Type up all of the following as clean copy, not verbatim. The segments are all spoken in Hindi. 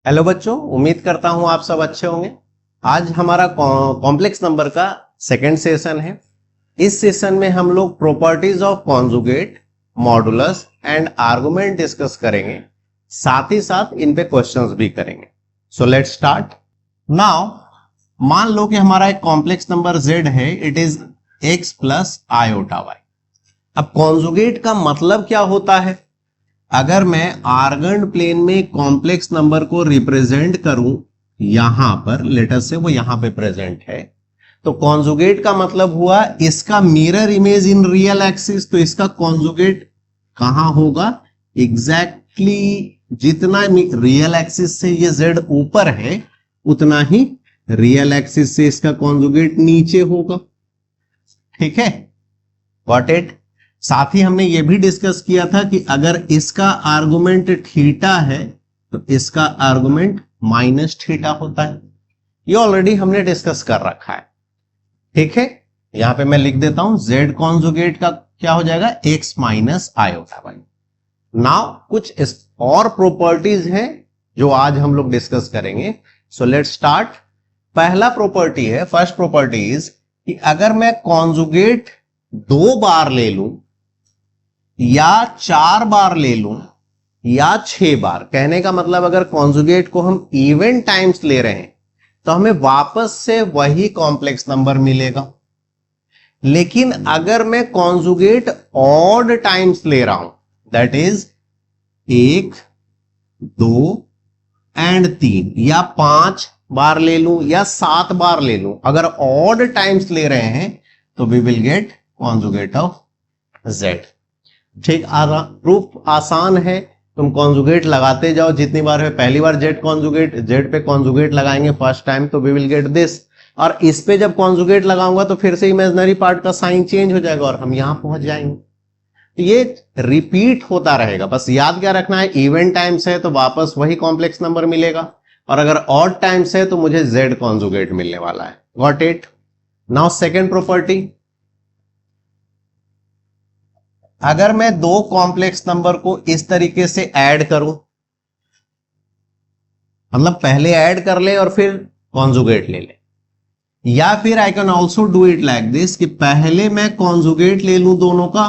हेलो बच्चों, उम्मीद करता हूं आप सब अच्छे होंगे। आज हमारा कॉम्प्लेक्स नंबर का सेकंड सेशन है। इस सेशन में हम लोग properties of conjugate, modulus and argument discuss करेंगे। साथ ही साथ इन पे क्वेश्चंस भी करेंगे। So let's start now. मान लो कि हमारा एक कॉम्प्लेक्स नंबर z है, it is x plus iota y। अब कॉन्जुगेट का मतलब क्या होता है? अगर मैं आर्गन प्लेन में कॉम्प्लेक्स नंबर को रिप्रेजेंट करूं, यहां पर लेटर से वो यहां पे प्रेजेंट है, तो कॉन्जुगेट का मतलब हुआ इसका mirror image in real axis. तो इसका कॉन्जुगेट कहां होगा? एग्जैक्टली जितना रियल एक्सिस से ये z ऊपर है, उतना ही रियल एक्सिस से इसका कॉन्जुगेट नीचे होगा। ठीक है, गॉट इट। साथ ही हमने यह भी डिस्कस किया था कि अगर इसका आर्गुमेंट थीटा है तो इसका आर्गुमेंट माइनस थीटा होता है। ये ऑलरेडी हमने डिस्कस कर रखा है। ठीक है, यहां पे मैं लिख देता हूं z कॉन्जुगेट का क्या हो जाएगा? x minus iota y। Now कुछ और प्रॉपर्टीज हैं जो आज हम लोग डिस्कस करेंगे। So let's start. पहला प्रॉपर्टी है, फर्स्ट प्रॉपर्टी इज कि अगर मैं कॉन्जुगेट 2 बार ले लूं या 4 बार ले लूं या 6 बार, कहने का मतलब अगर कॉन्जुगेट को हम इवन टाइम्स ले रहे हैं तो हमें वापस से वही कॉम्प्लेक्स नंबर मिलेगा। लेकिन अगर मैं कॉन्जुगेट ऑड टाइम्स ले रहा हूं, दैट इज 1, 2 एंड 3 या 5 बार ले लूं या 7 बार ले लूं, अगर ऑड टाइम्स ले रहे हैं तो we will get conjugate of z। ठीक, प्रूफ आसान है। तुम कॉन्जुगेट लगाते जाओ जितनी बार है। पहली बार z कॉन्जुगेट, z पे कॉन्जुगेट लगाएंगे फर्स्ट टाइम तो वी विल गेट दिस, और इस पे जब कॉन्जुगेट लगाऊंगा तो फिर से इमेजिनरी पार्ट का साइन चेंज हो जाएगा और हम यहां पहुंच जाएंगे। तो ये रिपीट होता रहेगा। बस याद क्या रखना है, इवन टाइम्स है तो वापस वही कॉम्प्लेक्स नंबर मिलेगा, और अगर ऑड टाइम्स है तो मुझे z कॉन्जुगेट मिलने वाला है। Got it. Now second property, अगर मैं 2 कॉम्प्लेक्स नंबर को इस तरीके से ऐड करूं, मतलब पहले ऐड कर ले और फिर कॉन्जुगेट ले ले, या फिर आई can also do it like this कि पहले मैं कॉन्जुगेट ले लूं दोनों का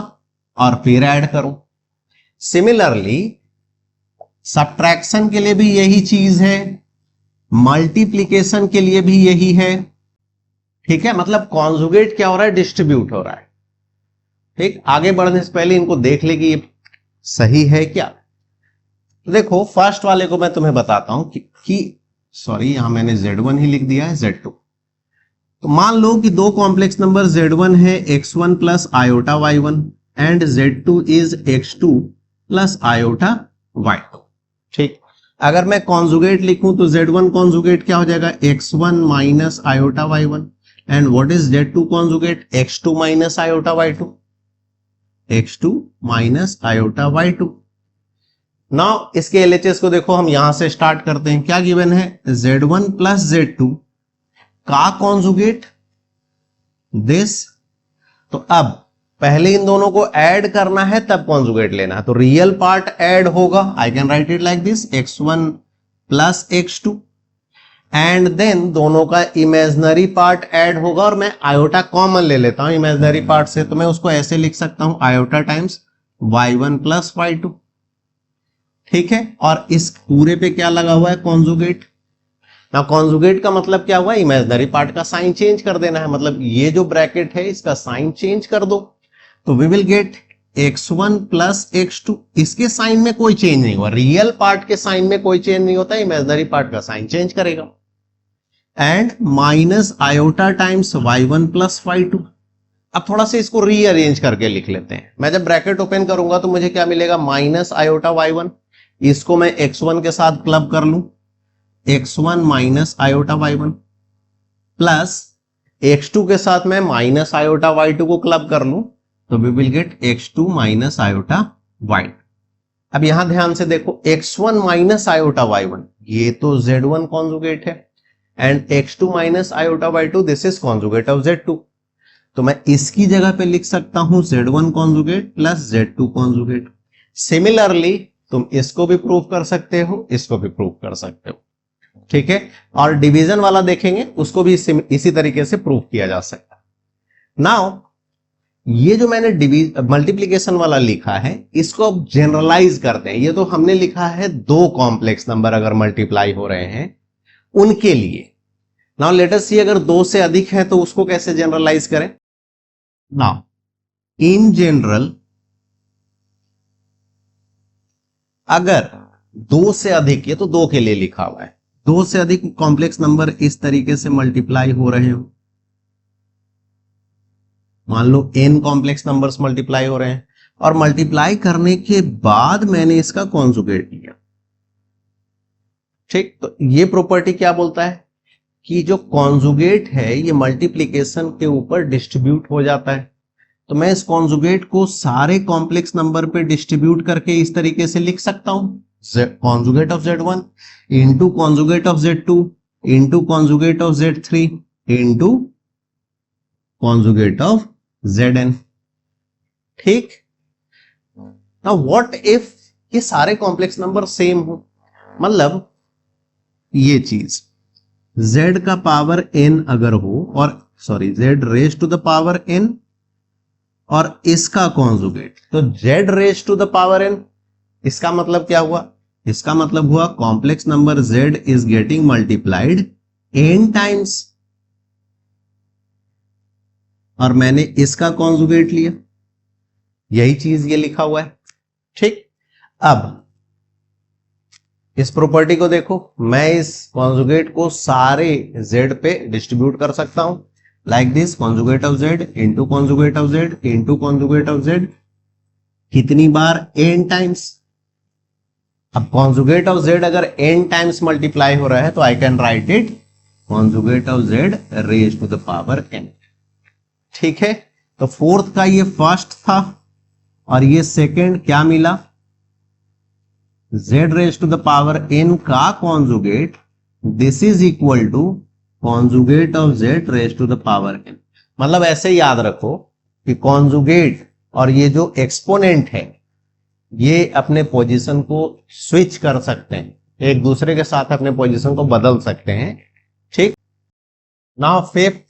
और फिर ऐड करूं। सिमिलरली सब्ट्रैक्शन के लिए भी यही चीज है, मल्टीप्लीकेशन के लिए भी यही है। ठीक है, मतलब कॉन्जुगेट क्या हो रहा है? डिस्ट्रीब्यूट हो रहा है। ठीक, आगे बढ़ने से पहले इनको देख ले कि ये सही है क्या। तो देखो, फर्स्ट वाले को मैं तुम्हें बताता हूं कि सॉरी, यहां मैंने z1 ही लिख दिया है, z2। तो मान लो कि 2 कॉम्प्लेक्स नंबर z1 है x1 plus iota y1 and z2 is x2 plus iota y2। ठीक, अगर मैं कॉन्जुगेट लिखूं तो z1 कॉन्जुगेट क्या हो जाएगा? x1 minus iota y1 and what is z2 conjugate? x2 minus iota y2, x2 minus iota y2। Now इसके LHS को देखो, हम यहां से स्टार्ट करते हैं। क्या गिवन है? z1 प्लस z2 का कॉन्जुगेट दिस। तो अब पहले इन दोनों को ऐड करना है तब कॉन्जुगेट लेना है, तो रियल पार्ट ऐड होगा। I can write it like this, x1 plus x2 and then दोनों का इमेजिनरी पार्ट ऐड होगा, और मैं आयोटा कॉमन ले लेता हूं इमेजिनरी पार्ट से, तो मैं उसको ऐसे लिख सकता हूं iota times y1 plus y2। ठीक है, और इस पूरे पे क्या लगा हुआ है? कॉन्जुगेट। ना कॉन्जुगेट का मतलब क्या हुआ? इमेजिनरी पार्ट का साइन चेंज कर देना है, मतलब ये जो ब्रैकेट है इसका साइन चेंज कर दो, तो we will gate x1 plus x2। इसके साइन में कोई चेंज नहीं हुआ, रियल पार्ट के साइन में कोई चेंज नहीं होता, इमेजिनरी पार्ट का साइन चेंज करेगा। And minus iota times y1 plus y2। अब थोड़ा सा इसको रीअरेंज करके लिख लेते हैं। मैं जब ब्रैकेट ओपन करूंगा तो मुझे क्या मिलेगा? माइनस आयोटा y1, इसको मैं x1 के साथ क्लब कर लूं, x1 minus iota y1 plus x2 के साथ मैं माइनस आयोटा y2 को क्लब कर लूं, तो we will get x2 minus iota y2। अब यहां ध्यान से देखो, x1 माइनस आयोटा y1 ये तो z1 कॉन्जुगेट है, and x2 minus iota y2 this is conjugate of z2। तो मैं इसकी जगह पे लिख सकता हूं z1 conjugate plus z2 conjugate. Similarly तुम इसको भी प्रूव कर सकते हो, इसको भी प्रूव कर सकते हो, ठीक है। और डिवीजन वाला देखेंगे, उसको भी इसी तरीके से प्रूव किया जा सकता है। नाउ ये जो मैंने मल्टीप्लीकेशन वाला लिखा है, इसको अब जनरलाइज करते हैं। ये तो हमने लिखा है दो कॉम्प्लेक्स नंबर अगर मल्टीप्लाई हो रहे हैं उनके लिए। नाउ लेट अस सी, अगर दो से अधिक है तो उसको कैसे जनरलाइज करें। नाउ इन जनरल अगर दो से अधिक, ये तो दो के लिए लिखा हुआ है, दो से अधिक कॉम्प्लेक्स नंबर इस तरीके से मल्टीप्लाई हो रहे हो, मान लो n कॉम्प्लेक्स नंबर्स मल्टीप्लाई हो रहे हैं, और मल्टीप्लाई करने के बाद मैंने इसका कॉन्जुगेट लिया, ठीक। तो ये प्रॉपर्टी क्या बोलता है कि जो कॉन्जुगेट है ये मल्टीप्लीकेशन के ऊपर डिस्ट्रीब्यूट हो जाता है। तो मैं इस कॉन्जुगेट को सारे कॉम्प्लेक्स नंबर पे डिस्ट्रीब्यूट करके इस तरीके से लिख सकता हूं, conjugate of Z1 into conjugate of Z2 into conjugate of Z3 into conjugate of Zn, ठीक। नाउ व्हाट इफ ये सारे कॉम्प्लेक्स नंबर सेम हो, मतलब ये चीज z का पावर n अगर हो, और sorry z raise to the power n, और इसका कॉन्जुगेट तो z raise to the power n, इसका मतलब क्या हुआ, इसका मतलब हुआ complex number z is getting multiplied n times, और मैंने इसका कॉन्जुगेट लिया, यही चीज ये लिखा हुआ है, ठीक। अब इस प्रॉपर्टी को देखो, मैं इस कॉन्जुगेट को सारे z पे डिस्ट्रीब्यूट कर सकता हूं, like this, conjugate of z into conjugate of z into conjugate of z, कितनी बार, n टाइम्स। अब कॉन्जुगेट ऑफ z अगर n टाइम्स मल्टीप्लाई हो रहा है तो I can write it conjugate of z raise to the power n, ठीक है। तो फोर्थ का ये फर्स्ट था और ये सेकेंड, क्या मिला, z raise to the power n का conjugate, this is equal to conjugate of z raise to the power n। मतलब ऐसे याद रखो कि कॉन्जुगेट और ये जो एक्सपोनेंट है ये अपने पोजीशन को स्विच कर सकते हैं, एक दूसरे के साथ अपने पोजीशन को बदल सकते हैं, ठीक। Now fifth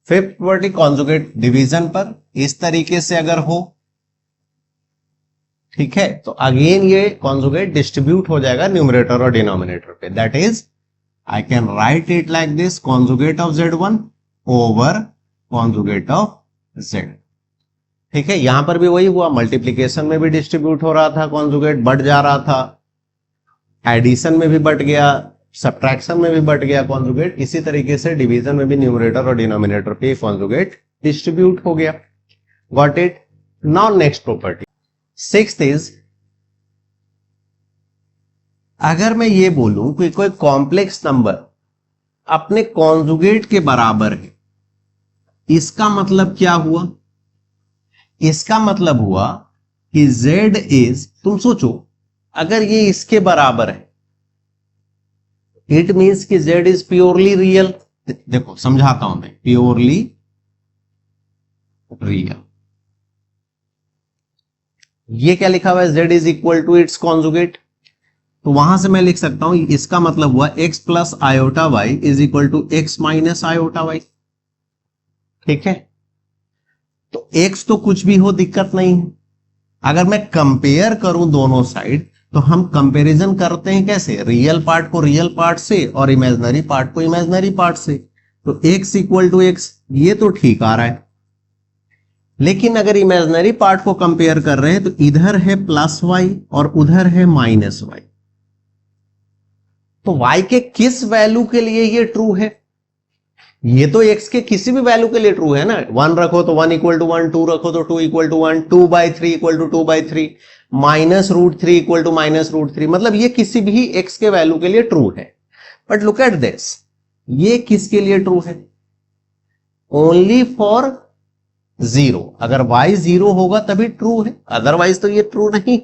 property conjugate division पर इस तरीके से अगर हो, ठीक है, तो अगेन ये कॉन्जुगेट डिस्ट्रीब्यूट हो जाएगा न्यूमरेटर और डिनोमिनेटर पे, that is I can write it like this, conjugate of Z1 over conjugate of Z, ठीक है। यहां पर भी वही हुआ, मल्टीप्लीकेशन में भी डिस्ट्रीब्यूट हो रहा था, कॉन्जुगेट बढ़ जा रहा था, एडिशन में भी बढ़ गया, सब्ट्रैक्शन में भी बढ़ गया कॉन्जुगेट, इसी तरीके से डिवीजन में भी न्यूमरेटर और डिनोमिनेटर पे कॉन्जुगेट डिस्ट्रीब्यूट हो गया, got it. Now next property sixth is, अगर मैं ये बोलूं कि कोई कॉम्प्लेक्स नंबर अपने कॉन्जुगेट के बराबर है, इसका मतलब क्या हुआ, इसका मतलब हुआ कि z इज, तुम सोचो अगर ये इसके बराबर है, इट मीन्स कि z इज प्योरली रियल। देखो समझाता हूं मैं, प्योरली रियल, ये क्या लिखा हुआ है, z is equal to its conjugate, तो वहां से मैं लिख सकता हूं इसका मतलब हुआ x plus iota y is equal to x minus iota y, ठीक है। तो x तो कुछ भी हो दिक्कत नहीं है, अगर मैं कंपेयर करूं दोनों साइड तो हम कंपैरिजन करते हैं कैसे, रियल पार्ट को रियल पार्ट से और इमेजिनरी पार्ट को इमेजिनरी पार्ट से, तो x इक्वल टू x, ये तो ठीक आ रहा है। लेकिन अगर इमेजिनरी पार्ट को कंपेयर कर रहे हैं तो इधर है प्लस y और उधर है माइनस y, तो y के किस वैल्यू के लिए ये ट्रू है, ये तो x के किसी भी वैल्यू के लिए ट्रू है ना, 1 रखो तो 1 इक्वल टू 1, 2 रखो तो 2 equal to 1, 2/3 equal to 2/3, -√3 equal to -√3, मतलब ये किसी भी x के वैल्यू के लिए ट्रू है। बट लुक एट दिस, ये किसके लिए ट्रू है, ओनली फॉर 0, अगर y 0 होगा तभी ट्रू है, अदरवाइज तो ये ट्रू नहीं।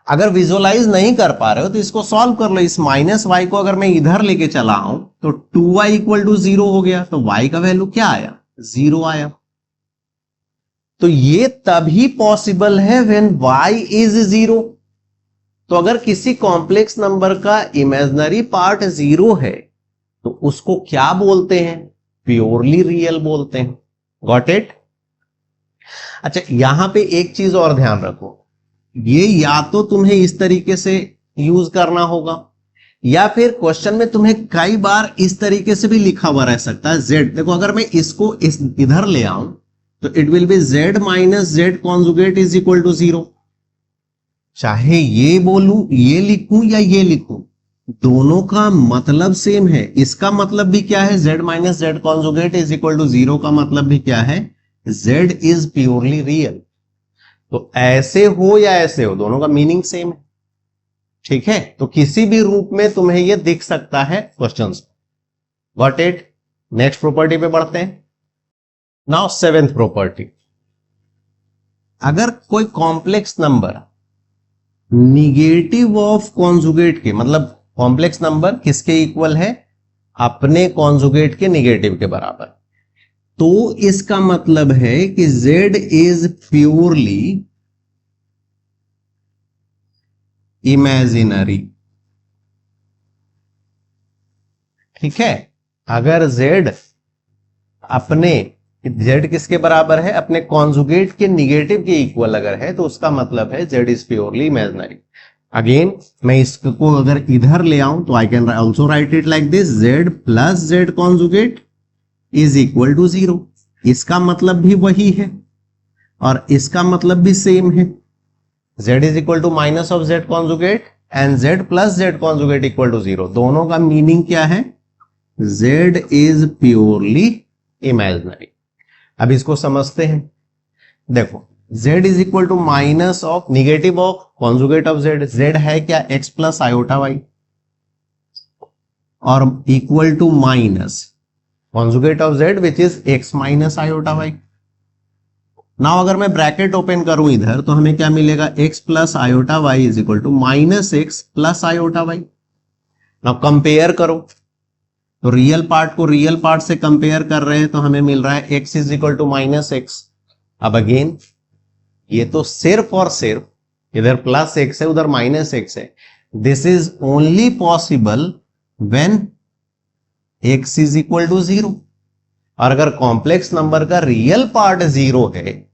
अगर विजुअलाइज नहीं कर पा रहे हो तो इसको सॉल्व कर लो, इस माइनस y को अगर मैं इधर लेके चला आऊं तो 2y इक्वल टू 0 हो गया, तो y का वैल्यू क्या आया, 0 आया। तो ये तभी पॉसिबल है व्हेन y इज 0, तो अगर किसी कॉम्प्लेक्स नंबर का इमेजिनरी पार्ट 0 है तो उसको क्या बोलते हैं? प्योरली रियल बोलते हैं। Got it? अच्छा, यहां पे एक चीज और ध्यान रखो, ये या तो तुम्हें इस तरीके से यूज करना होगा या फिर क्वेश्चन में तुम्हें कई बार इस तरीके से भी लिखा हुआ रह सकता है z। देखो, अगर मैं इसको इधर ले आऊं तो it will be z minus z conjugate is equal to 0। चाहे ये बोलूं, ये लिखूं या ये लिखूं, दोनों का मतलब सेम है। इसका मतलब भी क्या है? z minus z conjugate is equal to 0 का मतलब भी क्या है? z is purely real. तो ऐसे हो या ऐसे हो, दोनों का मीनिंग सेम है। ठीक है, तो किसी भी रूप में तुम्हें यह दिख सकता है questions. Got it? Next property पे बढ़ते हैं। नाउ सेवेंथ प्रॉपर्टी, अगर कोई complex number negative of conjugate के, मतलब कॉम्प्लेक्स नंबर किसके इक्वल है? अपने कॉन्जुगेट के निगेटिव के बराबर, तो इसका मतलब है कि z इज प्योरली इमेजिनरी। ठीक है, अगर z अपने, z किसके बराबर है? अपने कॉन्जुगेट के निगेटिव के इक्वल अगर है तो उसका मतलब है z is purely imaginary. Again मैं इसको अगर इधर ले आऊं तो I can also write it like this, z plus z conjugate is equal to 0। इसका मतलब भी वही है और इसका मतलब भी सेम है। z is equal to minus of z conjugate and z plus z conjugate equal to 0। दोनों का मीनिंग क्या है? z is purely imaginary. अब इसको समझते हैं। देखो, z is equal to minus of negative of conjugate of z है क्या? x प्लस आयोटा y, और equal to minus conjugate of z which is x minus iota y। Now अगर मैं ब्रैकेट ओपन करूं इधर तो हमें क्या मिलेगा? x plus iota y is equal to minus x plus iota y। Now compare करो, तो रियल पार्ट को रियल पार्ट से कंपेयर कर रहे हैं तो हमें मिल रहा है x is equal to minus x. अब अगेन ये तो सिर्फ और सिर्फ इधर प्लस x है उधर माइनस x है। This is only possible when x is equal to 0। और अगर कॉम्प्लेक्स नंबर का रियल पार्ट 0 है,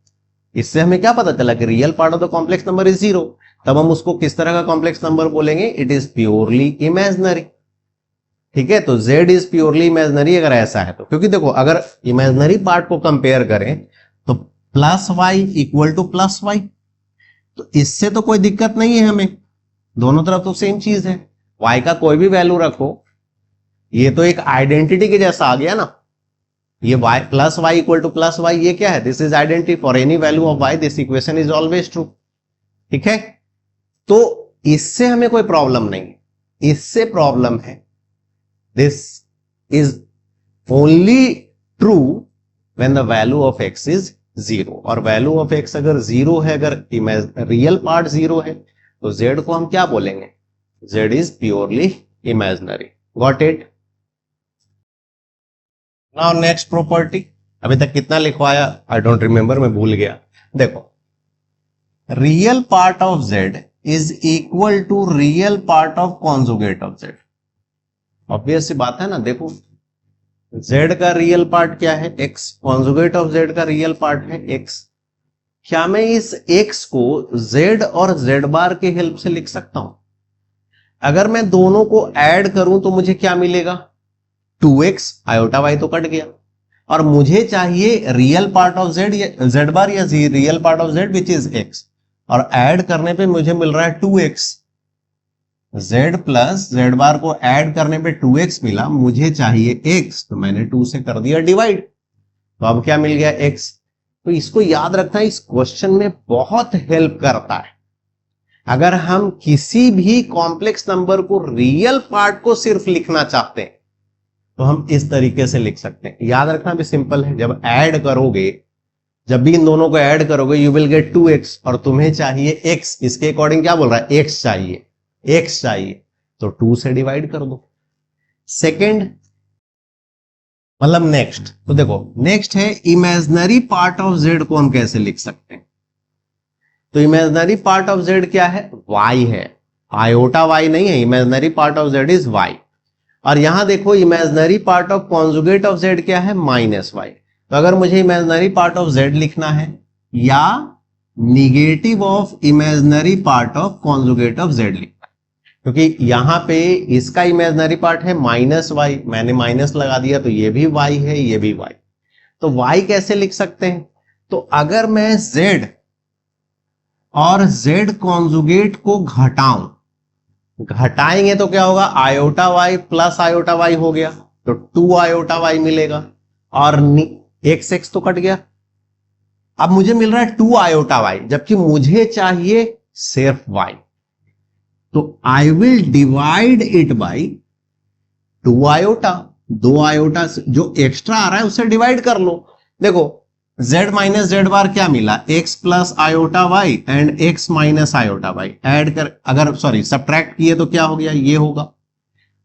इससे हमें क्या पता चला कि real part of the complex number is 0, तब हम उसको किस तरह का कॉम्प्लेक्स नंबर बोलेंगे? It is purely imaginary. ठीक है, तो z इज प्योरली इमेजिनरी अगर ऐसा है तो। क्योंकि देखो, अगर इमेजिनरी पार्ट को कंपेयर करें तो plus y equal to plus y, तो इससे तो कोई दिक्कत नहीं है हमें, दोनों तरफ तो सेम चीज है। y का कोई भी वैल्यू रखो, ये तो एक आइडेंटिटी के जैसा आ गया ना। ये y plus y equal to plus y, ये क्या है? This is identity for any value of y, this equation is always true. ठीक है, तो इससे हमें कोई प्रॉब्लम नहीं है, इससे प्रॉब्लम है this is only true when the value of x is 0। और वैल्यू ऑफ x अगर 0 है, अगर रियल पार्ट 0 है, तो z को हम क्या बोलेंगे? z is purely imaginary. Got it? Now next property, अभी तक कितना लिखवाया आई डोंट रिमेंबर, मैं भूल गया। देखो, real part of z is equal to real part of conjugate of z। Obvious सी बात है ना। देखो, z का रियल पार्ट क्या है? x। कॉन्जुगेट ऑफ z का रियल पार्ट है x। क्या मैं इस x को z और z बार के हेल्प से लिख सकता हूं? अगर मैं दोनों को ऐड करूं तो मुझे क्या मिलेगा? 2x, आयोटा y तो कट गया, और मुझे चाहिए real part of z bar या real part of z which is x, और ऐड करने पे मुझे मिल रहा है 2x। z प्लस z बार को ऐड करने पे 2x मिला, मुझे चाहिए x, तो मैंने 2 से कर दिया डिवाइड, तो अब क्या मिल गया? x। तो इसको याद रखना, इस क्वेश्चन में बहुत हेल्प करता है। अगर हम किसी भी कॉम्प्लेक्स नंबर को रियल पार्ट को सिर्फ लिखना चाहते हैं तो हम इस तरीके से लिख सकते हैं। याद रखना भी सिंपल है, जब ऐड करोगे, जब भी इन दोनों को ऐड करोगे यू विल गेट 2x, और तुम्हें चाहिए x, इसके अकॉर्डिंग क्या बोल रहा है? x चाहिए, x चाहिए, तो 2 से डिवाइड कर दो। सेकंड मतलब नेक्स्ट, तो देखो नेक्स्ट है इमेजिनरी पार्ट ऑफ z को हम कैसे लिख सकते हैं? तो इमेजिनरी पार्ट ऑफ z क्या है? y है। आयोटा वाई नहीं है, imaginary part of Z is y. और यहां देखो imaginary part of conjugate of z क्या है, माइनस वाई। तो अगर मुझे इमेजिनरी पार्ट ऑफ जेड लिखना है या negative of imaginary part of conjugate of Z लिखना है, क्योंकि यहां पे इसका इमेजिनरी पार्ट है माइनस वाई, मैंने माइनस लगा दिया तो ये भी वाई है, ये भी वाई। तो वाई कैसे लिख सकते हैं, तो अगर मैं जेड और जेड कॉन्जुगेट को घटाएंगे तो क्या होगा, iota y plus iota y हो गया, तो 2 आयोटा वाई मिलेगा, और एक्स एक्स तो कट गया। अब मुझे मिल रहा है 2 आयोटा वाई, जबकि मुझे चाहिए सिर्फ वाई। तो I will divide it by 2 iota. 2 iota जो एक्स्ट्रा आ रहा है उससे डिवाइड कर लो। देखो z माइनस जेड बार क्या मिला, x plus iota y and x minus iota y. Add कर, अगर सॉरी सब्ट्रैक्ट किए तो क्या हो गया, ये होगा।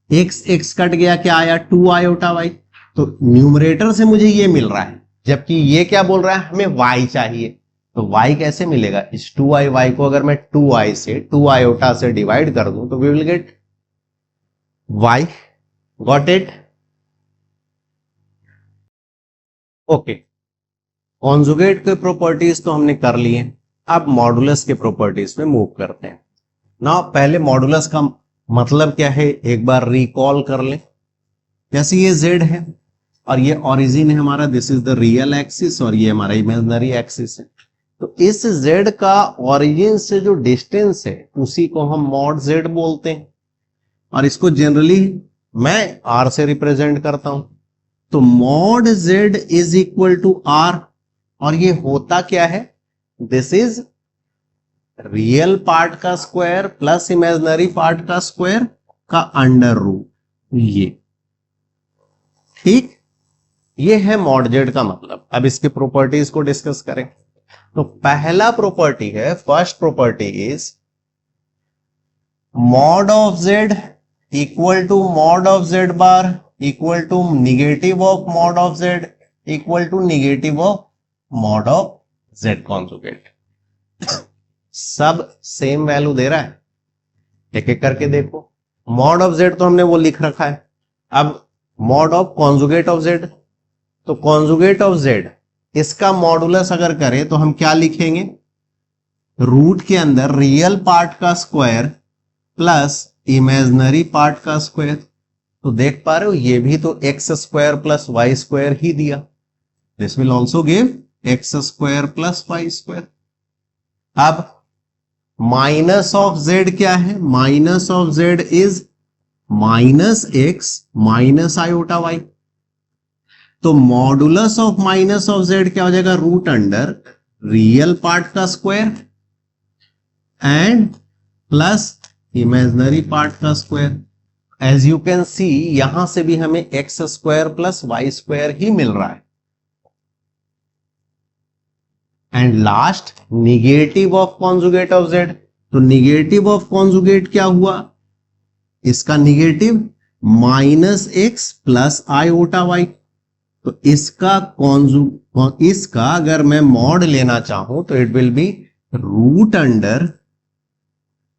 x x कट गया, क्या आया 2 आयोटा वाई। तो न्यूमरेटर से मुझे ये मिल रहा है, जबकि ये क्या बोल रहा है, हमें y चाहिए। तो y कैसे मिलेगा, इस 2i y को अगर मैं 2i से 2 आयोटा से डिवाइड कर दूं तो we will get y। Got it? Okay, conjugate के प्रॉपर्टीज तो हमने कर लिए, अब मॉडुलस के प्रॉपर्टीज में मूव करते हैं ना। पहले मॉडुलस का मतलब क्या है एक बार रिकॉल कर लें। जैसे ये z है और ये ओरिजिन है हमारा, this is the real axis और ये हमारा इमेजिनरी एक्सिस है। तो इस z का ओरिजिन से जो डिस्टेंस है उसी को हम मॉड z बोलते हैं, और इसको जनरली मैं r से रिप्रेजेंट करता हूं। तो mod z is equal to r, और ये होता क्या है, दिस इज रियल पार्ट का स्क्वायर प्लस इमेजिनरी पार्ट का स्क्वायर का अंडर रूट, ये ठीक। ये है मॉड जेड का मतलब। अब इसके प्रॉपर्टीज को डिस्कस करें। तो पहला प्रॉपर्टी है, first property is mod of z equal to mod of z bar equal to negative of mod of z equal to negative of mod of z conjugate. सब सेम वैल्यू दे रहा है, एक एक करके देखो। मॉड ऑफ जेड तो हमने वो लिख रखा है। अब mod of conjugate of z, तो कॉन्जुगेट ऑफ जेड इसका मॉडुलस अगर करें तो हम क्या लिखेंगे, रूट के अंदर रियल पार्ट का स्क्वायर प्लस इमेजिनरी पार्ट का स्क्वायर। तो देख पा रहे हो ये भी तो x square plus y square ही दिया, this will also give x square plus y square. अब माइनस ऑफ जेड क्या है, minus of Z is minus x minus iota y. तो modulus of minus of z क्या हो जाएगा, रूट अंडर रियल पार्ट का square and plus imaginary part का square. As you can see यहां से भी हमें x square plus y square ही मिल रहा है। And last negative of conjugate of z. तो निगेटिव ऑफ कॉन्जुगेट क्या हुआ, इसका negative minus x plus iota y. तो इसका इसका अगर मैं मॉड लेना चाहूं तो it will be root under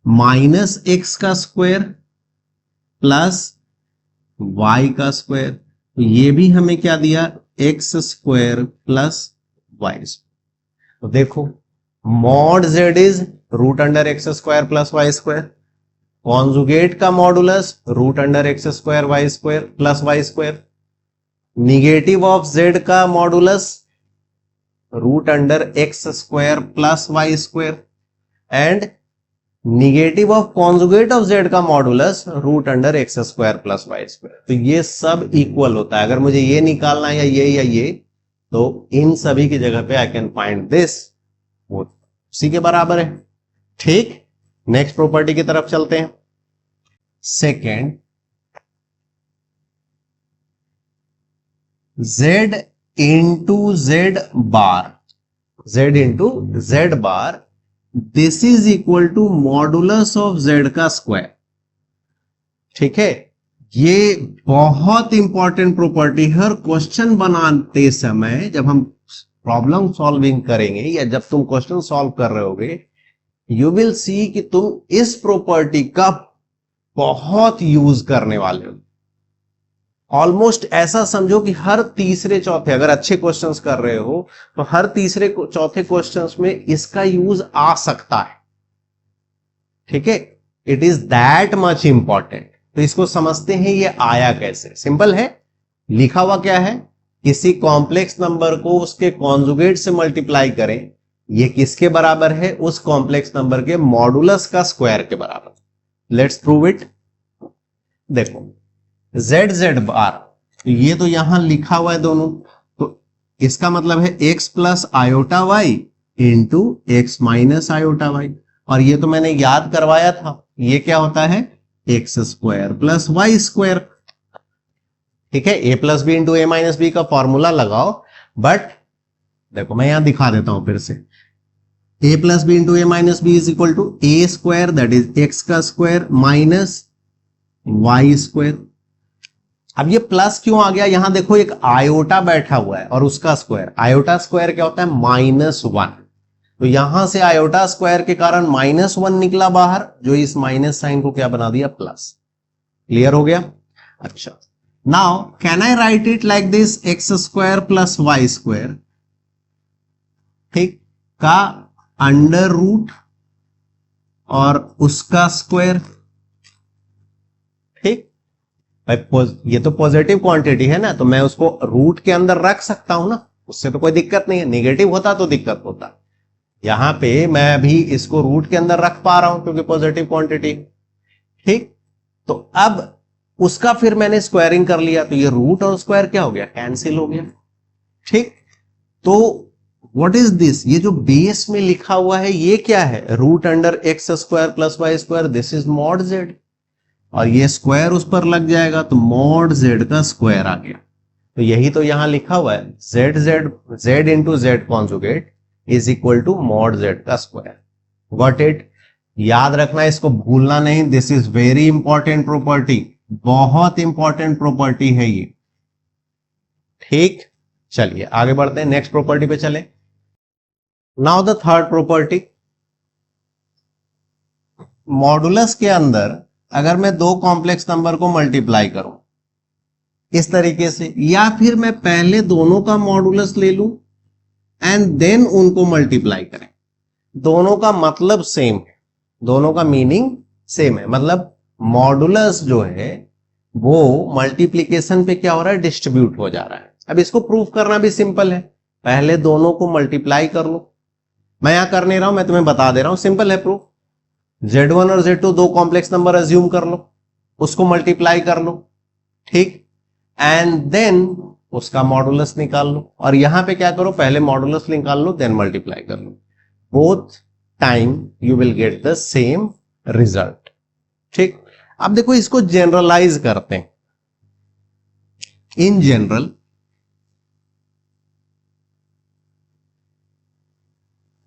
minus x का स्क्वायर प्लस वाई का स्क्वायर। तो ये भी हमें क्या दिया, x square plus y square. तो देखो mod z is root under x square plus y square, conjugate का modulus root under x square y square plus y square, negative of z का modulus root under x square plus y square, and negative of conjugate of z का modulus root under x square plus y square. तो ये सब इक्वल होता है। अगर मुझे ये निकालना है या ये तो इन सभी की जगह पे आई कैन फाइंड दिस, वो उसी के बराबर है। ठीक, नेक्स्ट प्रॉपर्टी की तरफ चलते हैं। Second, z into z bar, z into z bar, this is equal to modulus of z का स्क्वायर। ठीक है, ये बहुत इंपॉर्टेंट प्रॉपर्टी है। हर क्वेश्चन बनाते समय जब हम प्रॉब्लम सॉल्विंग करेंगे या जब तुम क्वेश्चन सॉल्व कर रहे होगे यू विल सी कि तुम इस प्रॉपर्टी का बहुत यूज करने वाले हो। ऑलमोस्ट ऐसा समझो कि हर तीसरे चौथे, अगर अच्छे क्वेश्चंस कर रहे हो तो हर तीसरे चौथे क्वेश्चंस में इसका यूज आ सकता है। ठीक है, it is that much important. तो इसको समझते हैं ये आया कैसे। सिंपल है, लिखा हुआ क्या है, किसी कॉम्प्लेक्स नंबर को उसके कॉन्जुगेट से मल्टीप्लाई करें, ये किसके बराबर है, उस कॉम्प्लेक्स नंबर के मॉडुलस का स्क्वायर के बराबर। Let's prove it. देखो जेड जेड बार, ये तो यहां लिखा हुआ है दोनों, तो इसका मतलब है x plus iota y into x minus iota y, और ये तो मैंने याद करवाया था, ये क्या होता है, x square plus y square. ठीक है, a plus b into a minus b का फॉर्मूला लगाओ, बट देखो मैं यहां दिखा देता हूं फिर से, a plus b into a minus b is equal to a square that is x का स्क्वायर माइनस वाई स्क्वायर। अब ये प्लस क्यों आ गया, यहां देखो एक आयोटा बैठा हुआ है और उसका स्क्वायर, आयोटा स्क्वायर क्या होता है, -1, तो यहां से आयोटा स्क्वायर के कारण -1 निकला बाहर, जो इस माइनस साइन को क्या बना दिया, प्लस। क्लियर हो गया। अच्छा, now can I write it like this, x square plus y square, ठीक, का अंडर रूट और उसका स्क्वायर। ठीक, ये तो पॉजिटिव क्वांटिटी है ना, तो मैं उसको रूट के अंदर रख सकता हूं ना, उससे तो कोई दिक्कत नहीं है। नेगेटिव होता तो दिक्कत होता। यहां पे मैं अभी इसको रूट के अंदर रख पा रहा हूं क्योंकि पॉजिटिव क्वांटिटी। ठीक, तो अब उसका फिर मैंने स्क्वायरिंग कर लिया, तो ये रूट और स्क्वायर क्या हो गया, कैंसिल हो गया। ठीक, तो व्हाट इज दिस, ये जो बेस में लिखा हुआ है ये क्या है, root under x square plus y square, this is mod z, और ये स्क्वायर उस पर लग जाएगा तो मॉड जेड का स्क्वायर आ गया। तो यही तो यहां लिखा हुआ है, z z z into z conjugate is equal to mod z का स्क्वायर। Got it. याद रखना, इसको भूलना नहीं, this is very important property, बहुत इंपॉर्टेंट प्रॉपर्टी है ये। ठीक, चलिए आगे बढ़ते हैं, नेक्स्ट प्रॉपर्टी पे चले। Now the third property, modulus के अंदर अगर मैं दो कॉम्प्लेक्स नंबर को मल्टीप्लाई करूं इस तरीके से, या फिर मैं पहले दोनों का मॉडुलस ले लूं एंड देन उनको मल्टीप्लाई करें, दोनों का मतलब सेम है, दोनों का मीनिंग सेम है, मतलब मॉडुलस जो है वो मल्टीप्लीकेशन पे क्या हो रहा है, डिस्ट्रीब्यूट हो जा रहा है। अब इसको प्रूफ करना भी सिंपल है, पहले दोनों को मल्टीप्लाई कर लो। मैं यहां कर नहीं रहा हूं, मैं तुम्हें बता दे रहा हूं, सिंपल है प्रूफ। Z1 और Z2 दो कॉम्प्लेक्स नंबर अज्यूम कर लो, उसको मल्टीप्लाई कर लो, ठीक, एंड देन उसका मॉडुलस निकाल लो, और यहां पे क्या करो, पहले मॉडुलस निकाल लो देन मल्टीप्लाई कर लो, both time you will get the same result. ठीक, अब देखो इसको जनरलाइज करते हैं। इन जनरल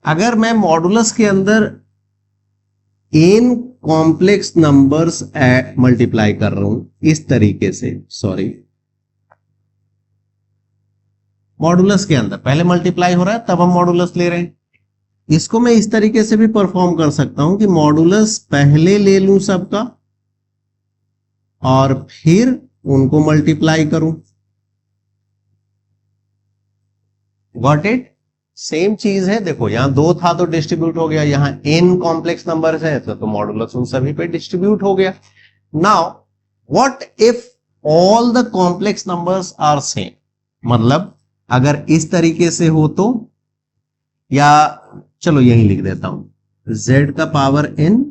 अगर मैं मॉडुलस के अंदर n कॉम्प्लेक्स नंबर्स मल्टीप्लाई कर रहा हूं इस तरीके से, सॉरी, मॉडुलस के अंदर पहले मल्टीप्लाई हो रहा है तब हम मॉडुलस ले रहे हैं, इसको मैं इस तरीके से भी परफॉर्म कर सकता हूं कि मॉडुलस पहले ले लूं सबका और फिर उनको मल्टीप्लाई करूं। Got it. सेम चीज है, देखो यहां दो था तो डिस्ट्रीब्यूट हो गया, यहां n कॉम्प्लेक्स नंबर है तो मॉडुलस उन सभी पे डिस्ट्रीब्यूट हो गया। Now what if all the complex numbers are same, मतलब अगर इस तरीके से हो तो, या चलो यही लिख देता हूं z का पावर n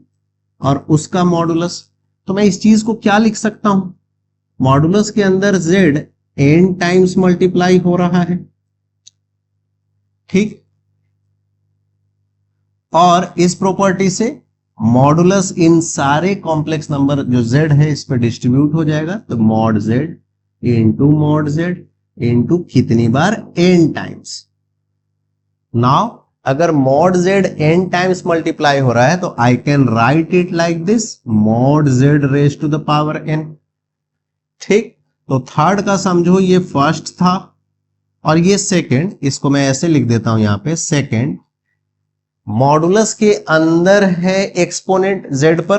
और उसका मॉडुलस, तो मैं इस चीज को क्या लिख सकता हूं, मॉडुलस के अंदर z n टाइम्स मल्टीप्लाई हो रहा है, ठीक, और इस प्रॉपर्टी से मॉडुलस इन सारे कॉम्प्लेक्स नंबर जो z है इस पर डिस्ट्रीब्यूट हो जाएगा, तो मॉड z इंटू कितनी बार, n टाइम्स। नाउ अगर mod z n times multiply हो रहा है तो I can write it like this, mod z raise to the power n। ठीक, तो थर्ड का समझो ये फर्स्ट था और ये सेकंड, इसको मैं ऐसे लिख देता हूं यहां पे, सेकंड मॉडुलस के अंदर है एक्सपोनेंट z पर,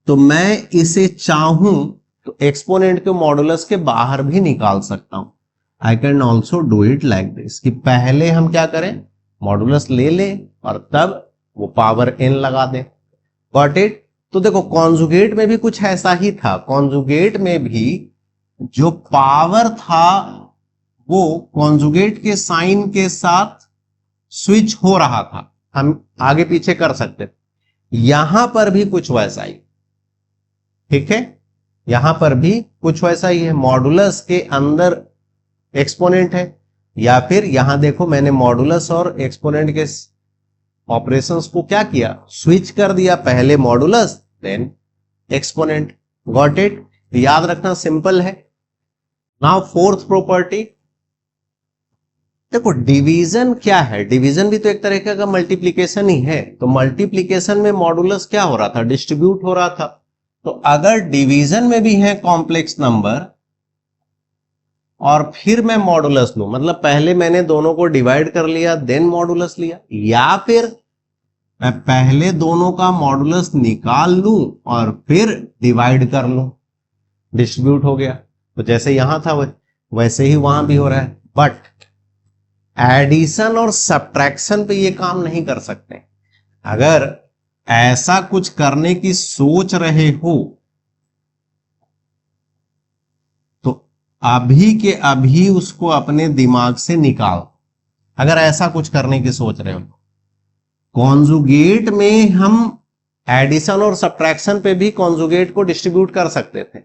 तो मैं इसे चाहूं तो एक्सपोनेंट के मॉडुलस के बाहर भी निकाल सकता हूं। I can also do it like this, कि पहले हम क्या करें, मॉडुलस ले लें और तब वो पावर n लगा दें। Got it. तो देखो कॉन्जुगेट में भी कुछ ऐसा ही था, कॉन्जुगेट में भी जो पावर था वो कॉन्जुगेट के साइन के साथ स्विच हो रहा था, हम आगे पीछे कर सकते थे। यहां पर भी कुछ वैसा ही, ठीक है, यहां पर भी कुछ वैसा ही है, मॉडुलस के अंदर एक्सपोनेंट है, या फिर यहां देखो मैंने मॉडुलस और एक्सपोनेंट के ऑपरेशंस को क्या किया, स्विच कर दिया, पहले modulus then exponent. Got it. याद रखना सिंपल है। नाउ फोर्थ प्रॉपर्टी, देखो डिवीजन क्या है, डिवीजन भी तो एक तरह का मल्टीप्लीकेशन ही है, तो मल्टीप्लीकेशन में मॉडुलस क्या हो रहा था, डिस्ट्रीब्यूट हो रहा था। तो अगर डिवीजन में भी है कॉम्प्लेक्स नंबर और फिर मैं मॉडुलस लूं, मतलब पहले मैंने दोनों को डिवाइड कर लिया देन मॉडुलस लिया, या फिर मैं पहले दोनों का मॉडुलस निकाल लूं और फिर डिवाइड कर लूं, डिस्ट्रीब्यूट हो गया। तो जैसे यहां था वैसे ही वहां भी हो रहा है, बट एडिशन और सब्ट्रैक्शन पे ये काम नहीं कर सकते। अगर ऐसा कुछ करने की सोच रहे हो तो अभी के अभी उसको अपने दिमाग से निकाल, अगर ऐसा कुछ करने की सोच रहे हो। कॉन्जुगेट में हम एडिशन और सब्ट्रैक्शन पे भी कॉन्जुगेट को डिस्ट्रीब्यूट कर सकते थे,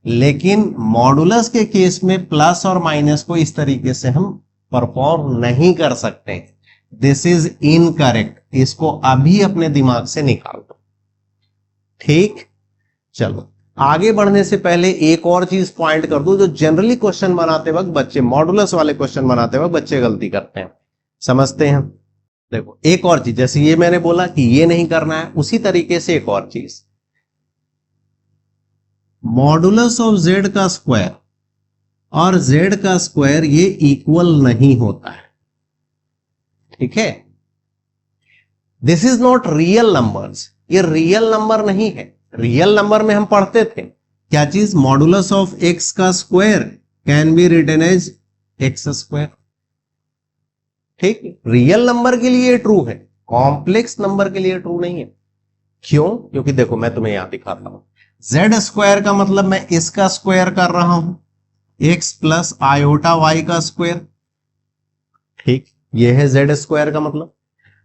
लेकिन मॉडुलस के केस में प्लस और माइनस को इस तरीके से हम परफॉर्म नहीं कर सकते। दिस इज इनकरेक्ट, इसको अभी अपने दिमाग से निकाल दो। ठीक, चलो आगे बढ़ने से पहले एक और चीज पॉइंट कर दूं, जो जनरली क्वेश्चन बनाते वक्त बच्चे, मॉडुलस वाले क्वेश्चन बनाते वक्त बच्चे गलती करते हैं, समझते हैं। देखो एक और चीज, जैसे ये मैंने बोला कि ये नहीं करना है, उसी तरीके से एक और चीज, मॉडुलस ऑफ z का स्क्वायर और z का स्क्वायर ये इक्वल नहीं होता है, ठीक है। This is not real numbers, ये रियल नंबर नहीं है। रियल नंबर में हम पढ़ते थे क्या चीज, मॉडुलस ऑफ x का square can be written as x square, ठीक। रियल नंबर के लिए ट्रू है, कॉम्प्लेक्स नंबर के लिए ट्रू नहीं है। क्यों? क्योंकि देखो मैं तुम्हें यहां दिखाता हूं, z स्क्वायर का मतलब मैं इसका स्क्वायर कर रहा हूं, x प्लस आयोटा y का स्क्वायर, ठीक, ये है z स्क्वायर का मतलब।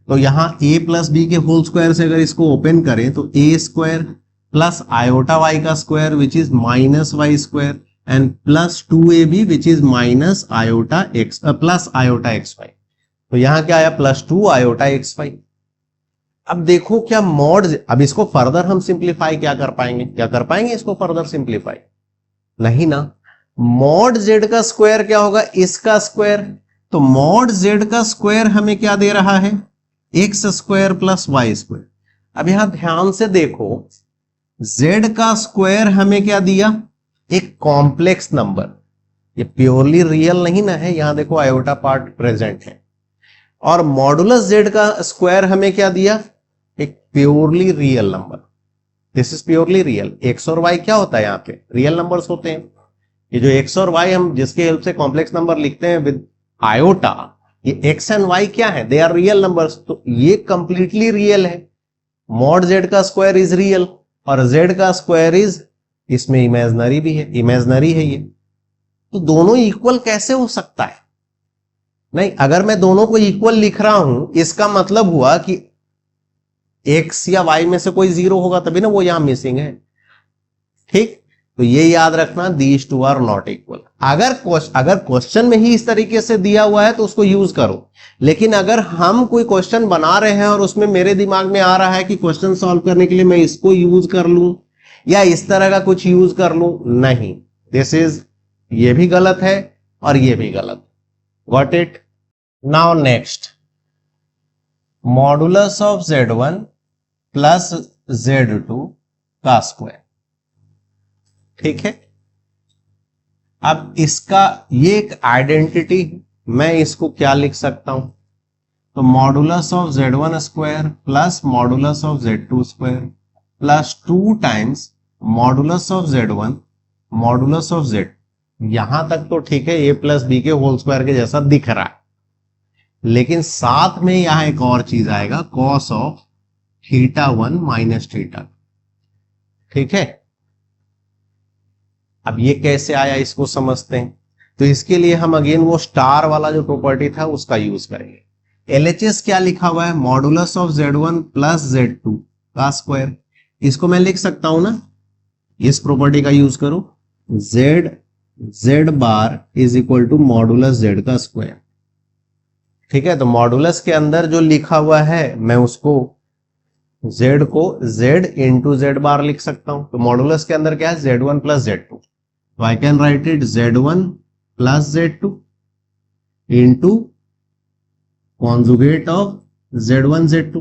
तो यहां a प्लस बी के होल स्क्वायर से अगर इसको ओपन करें तो a square plus iota y का square which is minus y square and plus 2ab which is minus iota x plus iota xy। तो यहां क्या आया, प्लस 2 आयोटा xy। अब देखो क्या मॉड, अब इसको फर्दर हम सिंप्लीफाई क्या कर पाएंगे, क्या कर पाएंगे इसको फर्दर सिंप्लीफाई, नहीं ना। मॉड z का स्क्वायर क्या होगा, इसका स्क्वायर, तो मॉड z का स्क्वायर हमें क्या दे रहा है, x square plus y square. अब यहां ध्यान से देखो, z का स्क्वायर हमें क्या दिया, एक कॉम्प्लेक्स नंबर, ये प्योरली रियल नहीं ना है, यहां देखो आयोटा पार्ट प्रेजेंट है। और मॉडुलस z का स्क्वायर हमें क्या दिया, एक purely real number, this is purely real. x और y क्या होता है, यहां पे रियल नंबर्स होते हैं। ये जो x और y हम जिसके हेल्प से कॉम्प्लेक्स नंबर लिखते हैं विद आयोटा, ये x एंड y क्या है, दे आर रियल नंबर्स, तो ये कंप्लीटली रियल है। मॉड z का स्क्वायर इज रियल और z का स्क्वायर इज, इसमें इमेजनरी भी है, इमेजनरी है ये, तो दोनों इक्वल कैसे हो सकता है, नहीं। अगर मैं दोनों को इक्वल लिख रहा हूं, इसका मतलब हुआ कि x या y में से कोई जीरो होगा तभी ना वो यहां मिसिंग है, ठीक। तो ये याद रखना, these two are not equal. अगर क्वेश्चन में ही इस तरीके से दिया हुआ है तो उसको यूज करो, लेकिन अगर हम कोई क्वेश्चन बना रहे हैं और उसमें मेरे दिमाग में आ रहा है कि क्वेश्चन सॉल्व करने के लिए मैं इसको यूज कर लूं या इस तरह का कुछ यूज कर लूं, नहीं, दिस इज, ये भी गलत है और ये भी गलत। Got it. Now next, modulus of z1 plus z2 का स्क्वायर, ठीक है। अब इसका ये एक आइडेंटिटी, मैं इसको क्या लिख सकता हूं, तो modulus of Z1 square plus modulus of Z2 square plus 2 times modulus of Z1 modulus of Z। यहां तक तो ठीक है, ए प्लस बी के होल स्क्वायर के जैसा दिख रहा है, लेकिन साथ में यहां एक और चीज आएगा, कॉस ऑफ θ1 माइनस θ। ठीक है, अब ये कैसे आया इसको समझते हैं। तो इसके लिए हम अगेन वो स्टार वाला जो प्रॉपर्टी था उसका यूज करेंगे। LHS क्या लिखा हुआ है, modulus of Z1 plus Z2 का स्क्वायर। इसको मैं लिख सकता हूं ना, इस प्रॉपर्टी का यूज करो, Z bar is equal to modulus Z का स्क्वायर। ठीक है, तो मॉडुलस के अंदर जो लिखा हुआ है मैं उसको Z को Z इंटू Z बार लिख सकता हूं। तो मॉडुलस के अंदर क्या है, Z1 प्लस Z2, तो I can write it Z1 plus Z2 into conjugate of Z1 Z2।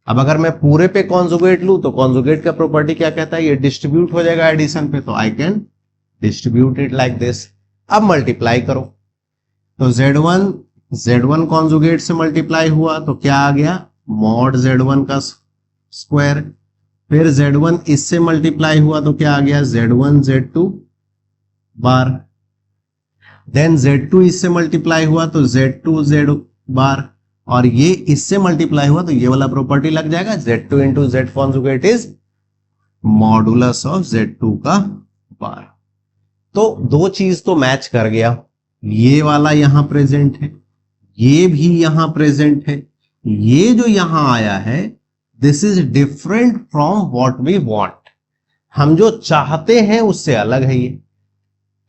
अब अगर मैं पूरे पे कॉन्जुगेट लूं तो कॉन्जुगेट का प्रॉपर्टी क्या कहता है, ये डिस्ट्रीब्यूट हो जाएगा एडिशन पे, तो I can distribute it like this. अब मल्टीप्लाई करो, तो Z1 कॉन्जुगेट से मल्टीप्लाई हुआ तो क्या आ गया, मॉड Z1 का स्क्वायर। फिर Z1 इससे मल्टीप्लाई हुआ तो क्या आ गया, Z1 Z2 बार। देन Z2 इससे मल्टीप्लाई हुआ तो Z2 Z बार, और ये इससे मल्टीप्लाई हुआ तो ये वाला प्रॉपर्टी लग जाएगा, Z2 into Z conjugate is modulus of Z2 का बार। तो दो चीज तो मैच कर गया, ये वाला यहां प्रेजेंट है, ये भी यहां प्रेजेंट है, ये जो यहां आया है this is different from what we want, हम जो चाहते हैं उससे अलग है ये।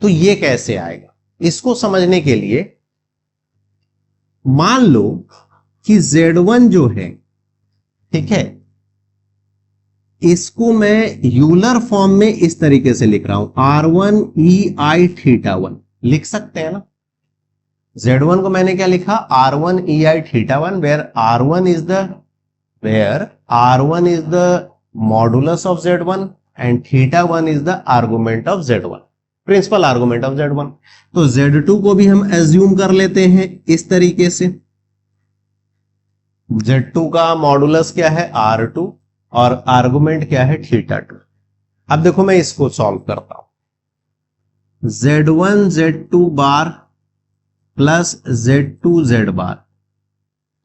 तो ये कैसे आएगा, इसको समझने के लिए मान लो कि Z1 जो है, ठीक है, इसको मैं यूलर फॉर्म में इस तरीके से लिख रहा हूं, R1 EI θ1 लिख सकते हैं ना। Z1 को मैंने क्या लिखा, R1 EI θ1, where R1 is the modulus of Z1 and θ1 is the argument of Z1, principal argument of Z1। तो Z2 को भी हम एज्यूम कर लेते हैं इस तरीके से, Z2 का मॉडुलस क्या है R2 और आर्गुमेंट क्या है θ2। अब देखो मैं इसको सॉल्व करता हूं, Z1 Z2 बार प्लस Z2 Z बार,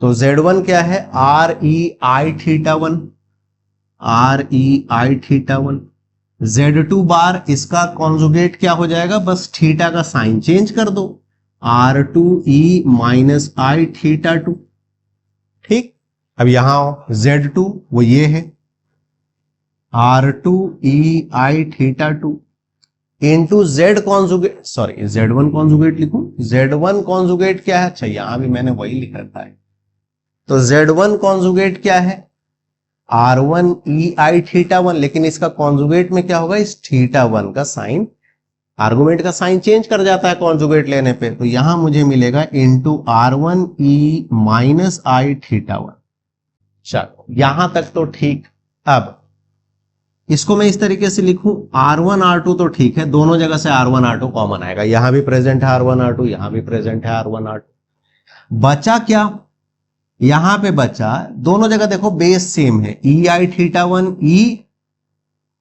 तो Z1 क्या है REI θ1, REI θ1। Z2 बार इसका कॉन्जुगेट क्या हो जाएगा, बस थीटा का साइन चेंज कर दो, R2E माइनस I θ2। ठीक, अब यहां Z2 वो ये है R2EI θ2 into Z conjugate, sorry Z1 conjugate लिखूं, Z1 कॉन्जुगेट क्या है, अच्छा यहां भी मैंने वही लिख रखा है। तो Z1 कॉन्जुगेट क्या है R1 EI θ1, लेकिन इसका कॉन्जुगेट में क्या होगा, इस θ1 का साइन, आर्गुमेंट का साइन चेंज कर जाता है कॉन्जुगेट लेने पे, तो यहां मुझे मिलेगा into R1 E minus I θ1। चलो यहां तक तो ठीक। अब इसको मैं इस तरीके से लिखूं, R1 R2 तो ठीक है, दोनों जगह से R1 R2 कॉमन आएगा, यहां भी प्रेजेंट है R1 R2, यहां भी प्रेजेंट है R1 R2। बचा क्या, यहां पे बचा, दोनों जगह देखो बेस सेम है, EI θ1 E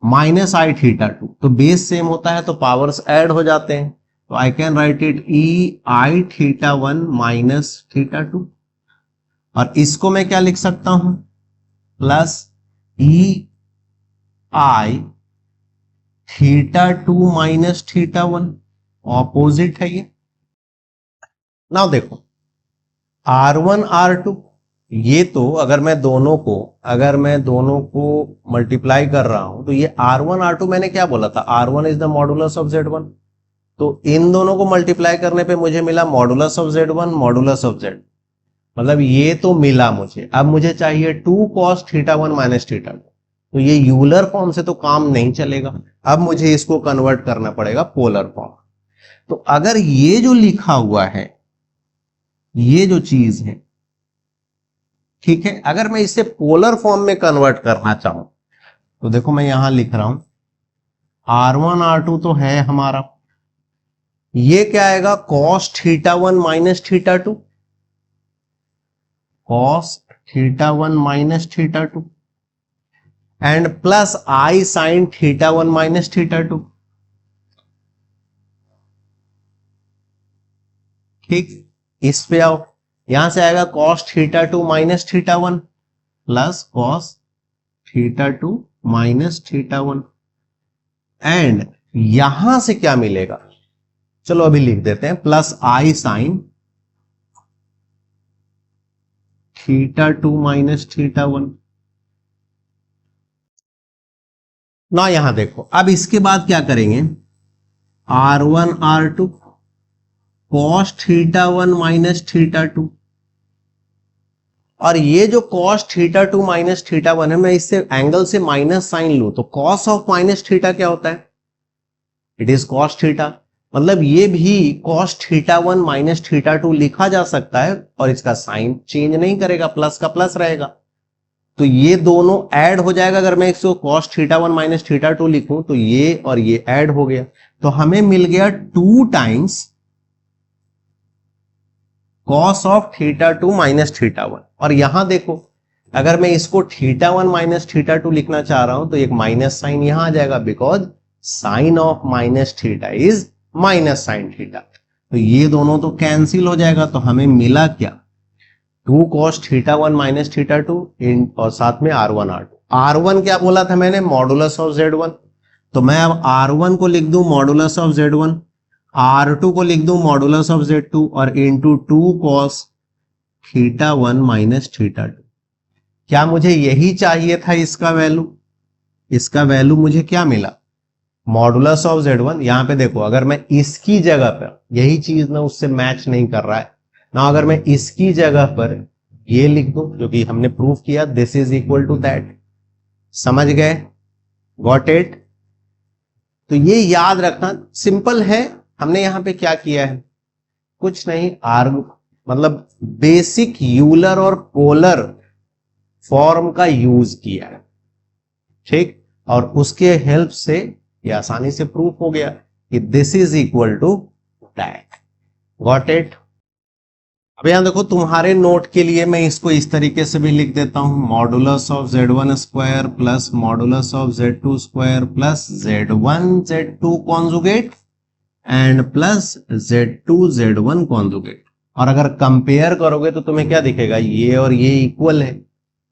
माइनस I θ2, तो बेस सेम होता है तो पावर्स ऐड हो जाते हैं, तो I can write it EI θ1 minus θ2, और इसको मैं क्या लिख सकता हूं, प्लस EI θ2 माइनस θ1, ऑपोजिट है ये। नाउ देखो R1 R2, ये तो अगर मैं दोनों को मल्टीप्लाई कर रहा हूं तो ये R1 R2 मैंने क्या बोला था, R1 is the modulus of Z1, तो इन दोनों को मल्टीप्लाई करने पे मुझे मिला modulus of Z1 modulus of Z, मतलब ये तो मिला मुझे। अब मुझे चाहिए 2 cos θ1 माइनस θ2, तो ये यूलर फॉर्म से तो काम नहीं चलेगा, अब मुझे इसको कन्वर्ट करना पड़ेगा पोलर फॉर्म। तो अगर ये जो लिखा हुआ है, ये जो चीज है, ठीक है, अगर मैं इसे पोलर फॉर्म में कन्वर्ट करना चाहूं तो देखो मैं यहां लिख रहा हूं, R1 R2 तो है हमारा, ये क्या आएगा cos θ1 minus θ2, cos theta one minus theta two and plus i sine theta one minus theta two. ठीक, इस पे आओ, यहां से आएगा cos theta two minus theta one plus cos theta two minus theta one and यहां से क्या मिलेगा, चलो अभी लिख देते हैं, plus i sine theta two minus theta one. ना यहां देखो, अब इसके बाद क्या करेंगे, R1 R2 cos theta one minus theta to, और ये जो cos theta two minus theta one है, मैं इससे एंगल से माइनस साइन लूं तो cos ऑफ माइनस थीटा क्या होता है, इट इज cos थीटा, मतलब ये भी cos theta one minus theta to लिखा जा सकता है और इसका साइन चेंज नहीं करेगा, प्लस का प्लस रहेगा। तो ये दोनों ऐड हो जाएगा, अगर मैं इसको cos theta one minus theta to लिखूं तो ये और ये ऐड हो गया, तो हमें मिल गया 2 times cos of theta two minus theta one. और यहां देखो, अगर मैं इसको theta one minus theta to लिखना चाह रहा हूं तो एक माइनस साइन यहां आ जाएगा, because sign of minus theta is minus sine theta. तो ये दोनों तो कैंसिल हो जाएगा, तो हमें मिला क्या, 2 cos theta one minus theta to और साथ में R1 R2। R1 क्या बोला था मैंने, मॉडुलस ऑफ Z1, तो मैं अब R1 को लिख दूं मॉडुलस ऑफ Z1, R2 को लिख दूं मॉडुलस ऑफ Z2 और into 2 cos theta one minus theta to. क्या मुझे यही चाहिए था, इसका वैल्यू, इसका वैल्यू मुझे क्या मिला, मॉडुलस ऑफ Z1। यहां पे देखो, अगर मैं इसकी जगह पर, यही चीज ना उससे मैच नहीं कर रहा है ना, अगर मैं इसकी जगह पर ये लिख दूं जो कि हमने प्रूव किया, this is equal to that, समझ गए, गॉट इट। तो ये याद रखना, सिंपल है। हमने यहां पे क्या किया है, कुछ नहीं, मतलब बेसिक यूलर और पोलर फॉर्म का यूज किया है, ठीक, और उसके हेल्प से ये आसानी से प्रूफ हो गया कि this is equal to that, got it. अब यहां देखो, तुम्हारे नोट के लिए मैं इसको इस तरीके से भी लिख देता हूं, modulus of Z1 square plus modulus of Z2 square plus Z1 Z2 conjugate and plus Z2 Z1 conjugate. और अगर कंपेयर करोगे तो तुम्हें क्या दिखेगा, ये और ये इक्वल है,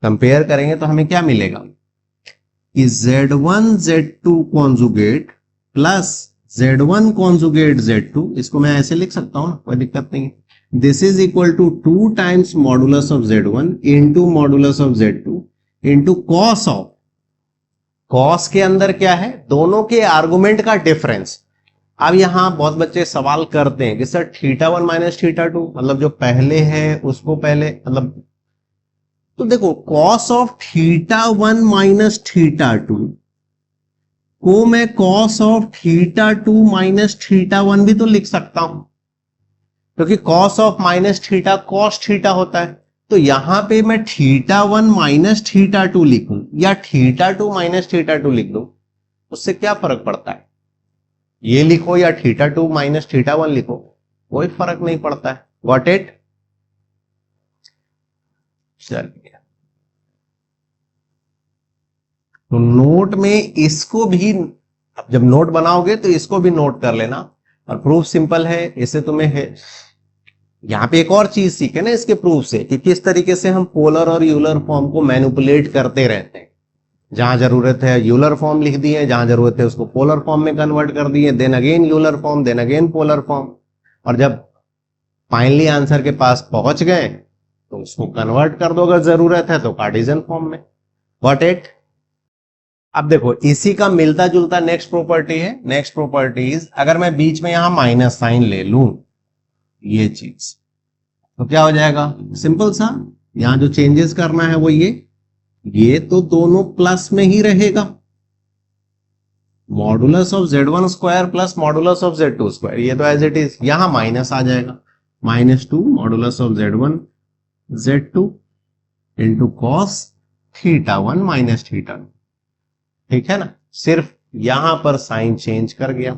कंपेयर करेंगे तो हमें क्या मिलेगा कि Z1 Z2 conjugate plus Z1 conjugate Z2, इसको मैं ऐसे लिख सकता हूं, कोई दिक्कत नहीं है, this is equal to 2 times modulus of Z1 into modulus of Z2 into cos of, cos के अंदर क्या है, दोनों के आर्गुमेंट का डिफरेंस। अब यहां बहुत बच्चे सवाल करते हैं कि sir theta one minus theta to, मतलब जो पहले है उसको पहले, मतलब, तो देखो cos of theta one minus theta to को मैं cos of theta two minus theta one भी तो लिख सकता हूं, क्योंकि cos of minus theta cos theta होता है। तो यहां पे मैं theta one minus theta to लिखूं या theta two minus theta to लिख दूं, उससे क्या फर्क पड़ता है, ये लिखो या theta two minus theta one लिखो, कोई फर्क नहीं पड़ता है, गॉट इट। चलिए, तो नोट में इसको भी, अब जब नोट बनाओगे तो इसको भी नोट कर लेना, और प्रूफ सिंपल है, इससे तुम्हें है। यहां पे एक और चीज सीखे ना इसके प्रूफ से, कि किस तरीके से हम पोलर और यूलर फॉर्म को मैनिपुलेट करते रहते हैं, जहां जरूरत है यूलर फॉर्म लिख दिए, जहां जरूरत है उसको पोलर फॉर्म में कन्वर्ट कर दिए, then again Euler form, then again polar form, और जब फाइनली आंसर के पास पहुंच गए तो उसको कन्वर्ट कर दो अगर जरूरत है तो कार्टेशियन फॉर्म में, गॉट इट। अब देखो, इसी का मिलता जुलता नेक्स्ट प्रॉपर्टी है, नेक्स्ट प्रॉपर्टीज, अगर मैं बीच में यहां माइनस साइन ले लूं, ये चीज, तो क्या हो जाएगा, सिंपल सा, यहां जो चेंजेस करना है वो ये तो दोनों प्लस में ही रहेगा, modulus of Z1 square plus modulus of Z2 square, ये तो एज इट इज, यहां माइनस आ जाएगा, -2 modulus of Z1 Z2 into cos theta one minus theta, ठीक है ना, सिर्फ यहां पर साइन चेंज कर गया,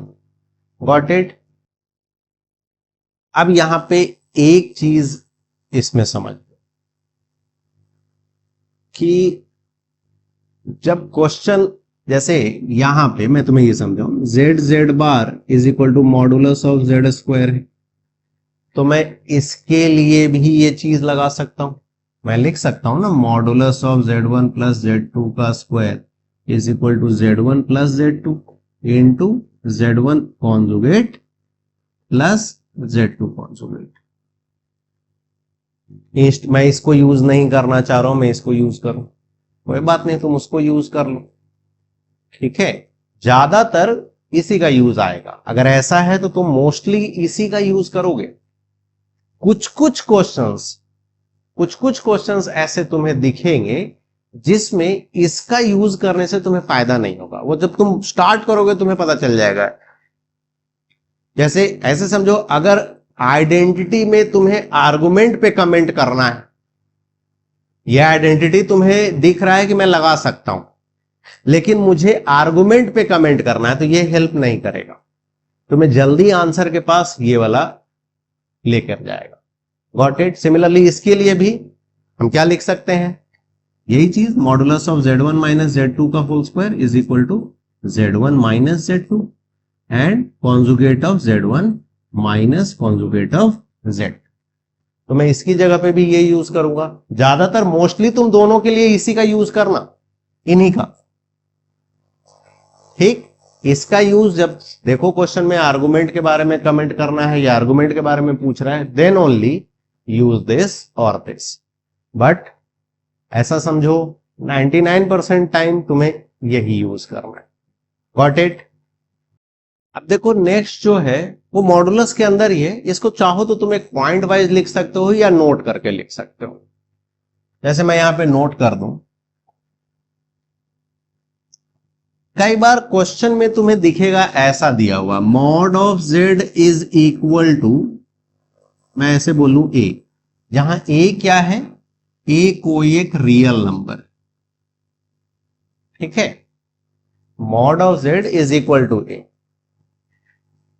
गॉट इट। अब यहां पे एक चीज इसमें समझ लो, कि जब क्वेश्चन जैसे यहां पे मैं तुम्हें ये समझाऊं, z z bar is equal to modulus of z square है, तो मैं इसके लिए भी ये चीज लगा सकता हूं। मैं लिख सकता हूं ना, modulus of Z1 plus Z2 का square is equal to Z1 plus Z2 into Z1 conjugate plus Z2 conjugate. मैं इसको यूज नहीं करना चाह रहा हूं, मैं इसको यूज करूं, कोई बात नहीं, तुम उसको यूज कर लो, ठीक है। ज्यादातर इसी का यूज आएगा, अगर ऐसा है तो तुम मोस्टली इसी का यूज करोगे। कुछ कुछ क्वेश्चंस ऐसे तुम्हें दिखेंगे जिसमें इसका यूज करने से तुम्हें फायदा नहीं होगा, वो जब तुम स्टार्ट करोगे तुम्हें पता चल जाएगा। जैसे ऐसे समझो, अगर आइडेंटिटी में तुम्हें आर्गुमेंट पे कमेंट करना है, यह आइडेंटिटी तुम्हें दिख रहा है कि मैं लगा सकता हूं, लेकिन मुझे आर्गुमेंट पे कमेंट करना है, तो यह हेल्प नहीं करेगा, तुम्हें जल्दी आंसर के पास ये वाला लेकर जाएगा। Got it. सिमिलरली इसके लिए भी हम क्या लिख सकते हैं, यही चीज, modulus of Z1 minus Z2 का whole square is equal to Z1 minus Z2 and conjugate of Z1 minus conjugate of Z। तो मैं इसकी जगह पे भी ये यूज करूंगा। ज्यादातर मोस्टली तुम दोनों के लिए इसी का यूज करना, इन्हीं का, ठीक। इसका यूज जब देखो क्वेश्चन में आर्गुमेंट के बारे में कमेंट करना है या आर्गुमेंट के बारे में पूछ रहा है, देन ओनली यूज दिस और दिस। बट ऐसा समझो 99% टाइम तुम्हें यही यूज करना है। Got it. अब देखो नेक्स्ट जो है वो मॉडुलस के अंदर ही है, इसको चाहो तो तुम एक पॉइंट वाइज लिख सकते हो या नोट करके लिख सकते हो। जैसे मैं यहां पे नोट कर दूं, कई बार क्वेश्चन में तुम्हें दिखेगा ऐसा दिया हुआ, mod of Z is equal to, मैं ऐसे बोलूं A, जहां A क्या है, A कोई एक रियल नंबर, ठीक है। Mod of Z is equal to A,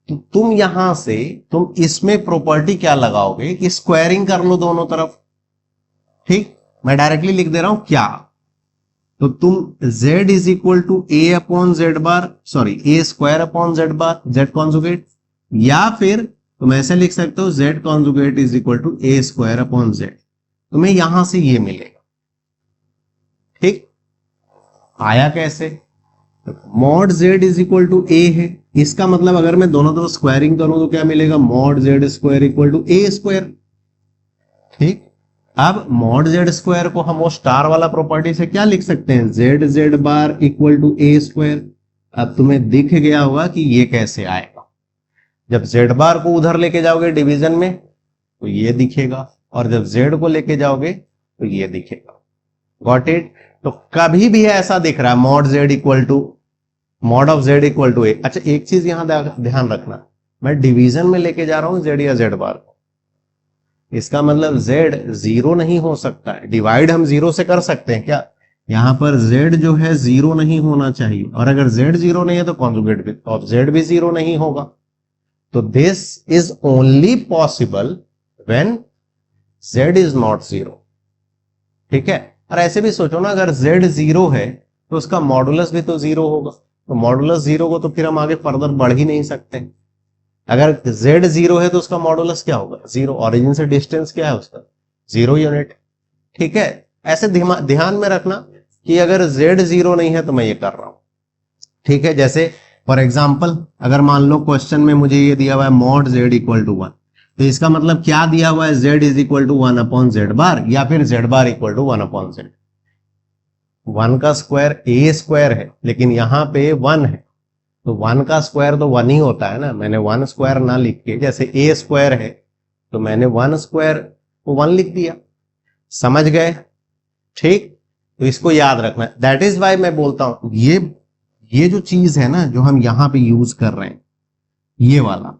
तो तुम यहां से तुम इसमें प्रॉपर्टी क्या लगाओगे कि स्क्वायरिंग कर लो दोनों तरफ, ठीक। मैं डायरेक्टली लिख दे रहा हूं क्या, तो तुम Z is equal to A upon Z bar, sorry A square upon Z bar, Z conjugate, या फिर तुम ऐसे लिख सकते हो Z conjugate is equal to A square upon Z। तुम्हें यहां से ये मिलेगा, ठीक। आया कैसे, mod Z is equal to A है, इसका मतलब अगर मैं दोनों तरफ स्क्वायरिंग करूं तो क्या मिलेगा, mod Z square equal to A square, ठीक। अब मॉड Z स्क्वायर को हम वो स्टार वाला प्रॉपर्टी से क्या लिख सकते हैं, Z bar equal to A square. अब तुम्हें दिख गया होगा कि ये कैसे आएगा, जब Z बार को उधर लेके जाओगे डिवीजन में तो ये दिखेगा, और जब Z को लेके जाओगे तो ये दिखेगा। Got it. तो कभी भी ऐसा दिख रहा है mod Z equal to, mod of Z equal to A। अच्छा एक चीज यहां ध्यान रखना, मैं डिवीजन में लेके जा रहा हूं Z या Z बार को, इसका मतलब Z जीरो नहीं हो सकता है। डिवाइड हम जीरो से कर सकते हैं क्या, यहां पर Z जो है जीरो नहीं होना चाहिए, और अगर Z जीरो नहीं है तो कॉन्जुगेट भी ऑफ Z भी जीरो नहीं होगा। तो this is only possible when Z is not zero, ठीक है। और ऐसे भी सोचो ना, अगर Z जीरो है तो उसका मॉडुलस भी तो जीरो होगा, तो मॉडुलस जीरो को तो फिर हम आगे फर्दर बढ़ ही नहीं सकते। अगर Z जीरो है तो उसका मॉडुलस क्या होगा, जीरो। ओरिजिन से डिस्टेंस क्या है उसका, 0 यूनिट, ठीक है। ऐसे ध्यान में रखना कि अगर Z जीरो नहीं है तो मैं ये कर रहा हूं, ठीक है। जैसे फॉर एग्जांपल अगर मान लो क्वेश्चन में मुझे ये दिया हुआ है मॉड Z इक्वल टू 1, तो इसका मतलब क्या दिया हुआ है, Z is equal to 1 upon Z bar, या फिर Z bar equal to 1 upon Z। 1 का स्क्वायर A स्क्वायर है, लेकिन यहां पे 1 है, तो 1 का स्क्वायर तो 1 ही होता है ना। मैंने 1 स्क्वायर ना लिख के, जैसे A स्क्वायर है तो मैंने 1 स्क्वायर को 1 लिख दिया, समझ गए, ठीक। तो इसको याद रखना, दैट इज वाई मैं बोलता हूं ये जो चीज है ना जो हम यहां पे यूज कर रहे हैं, ये वाला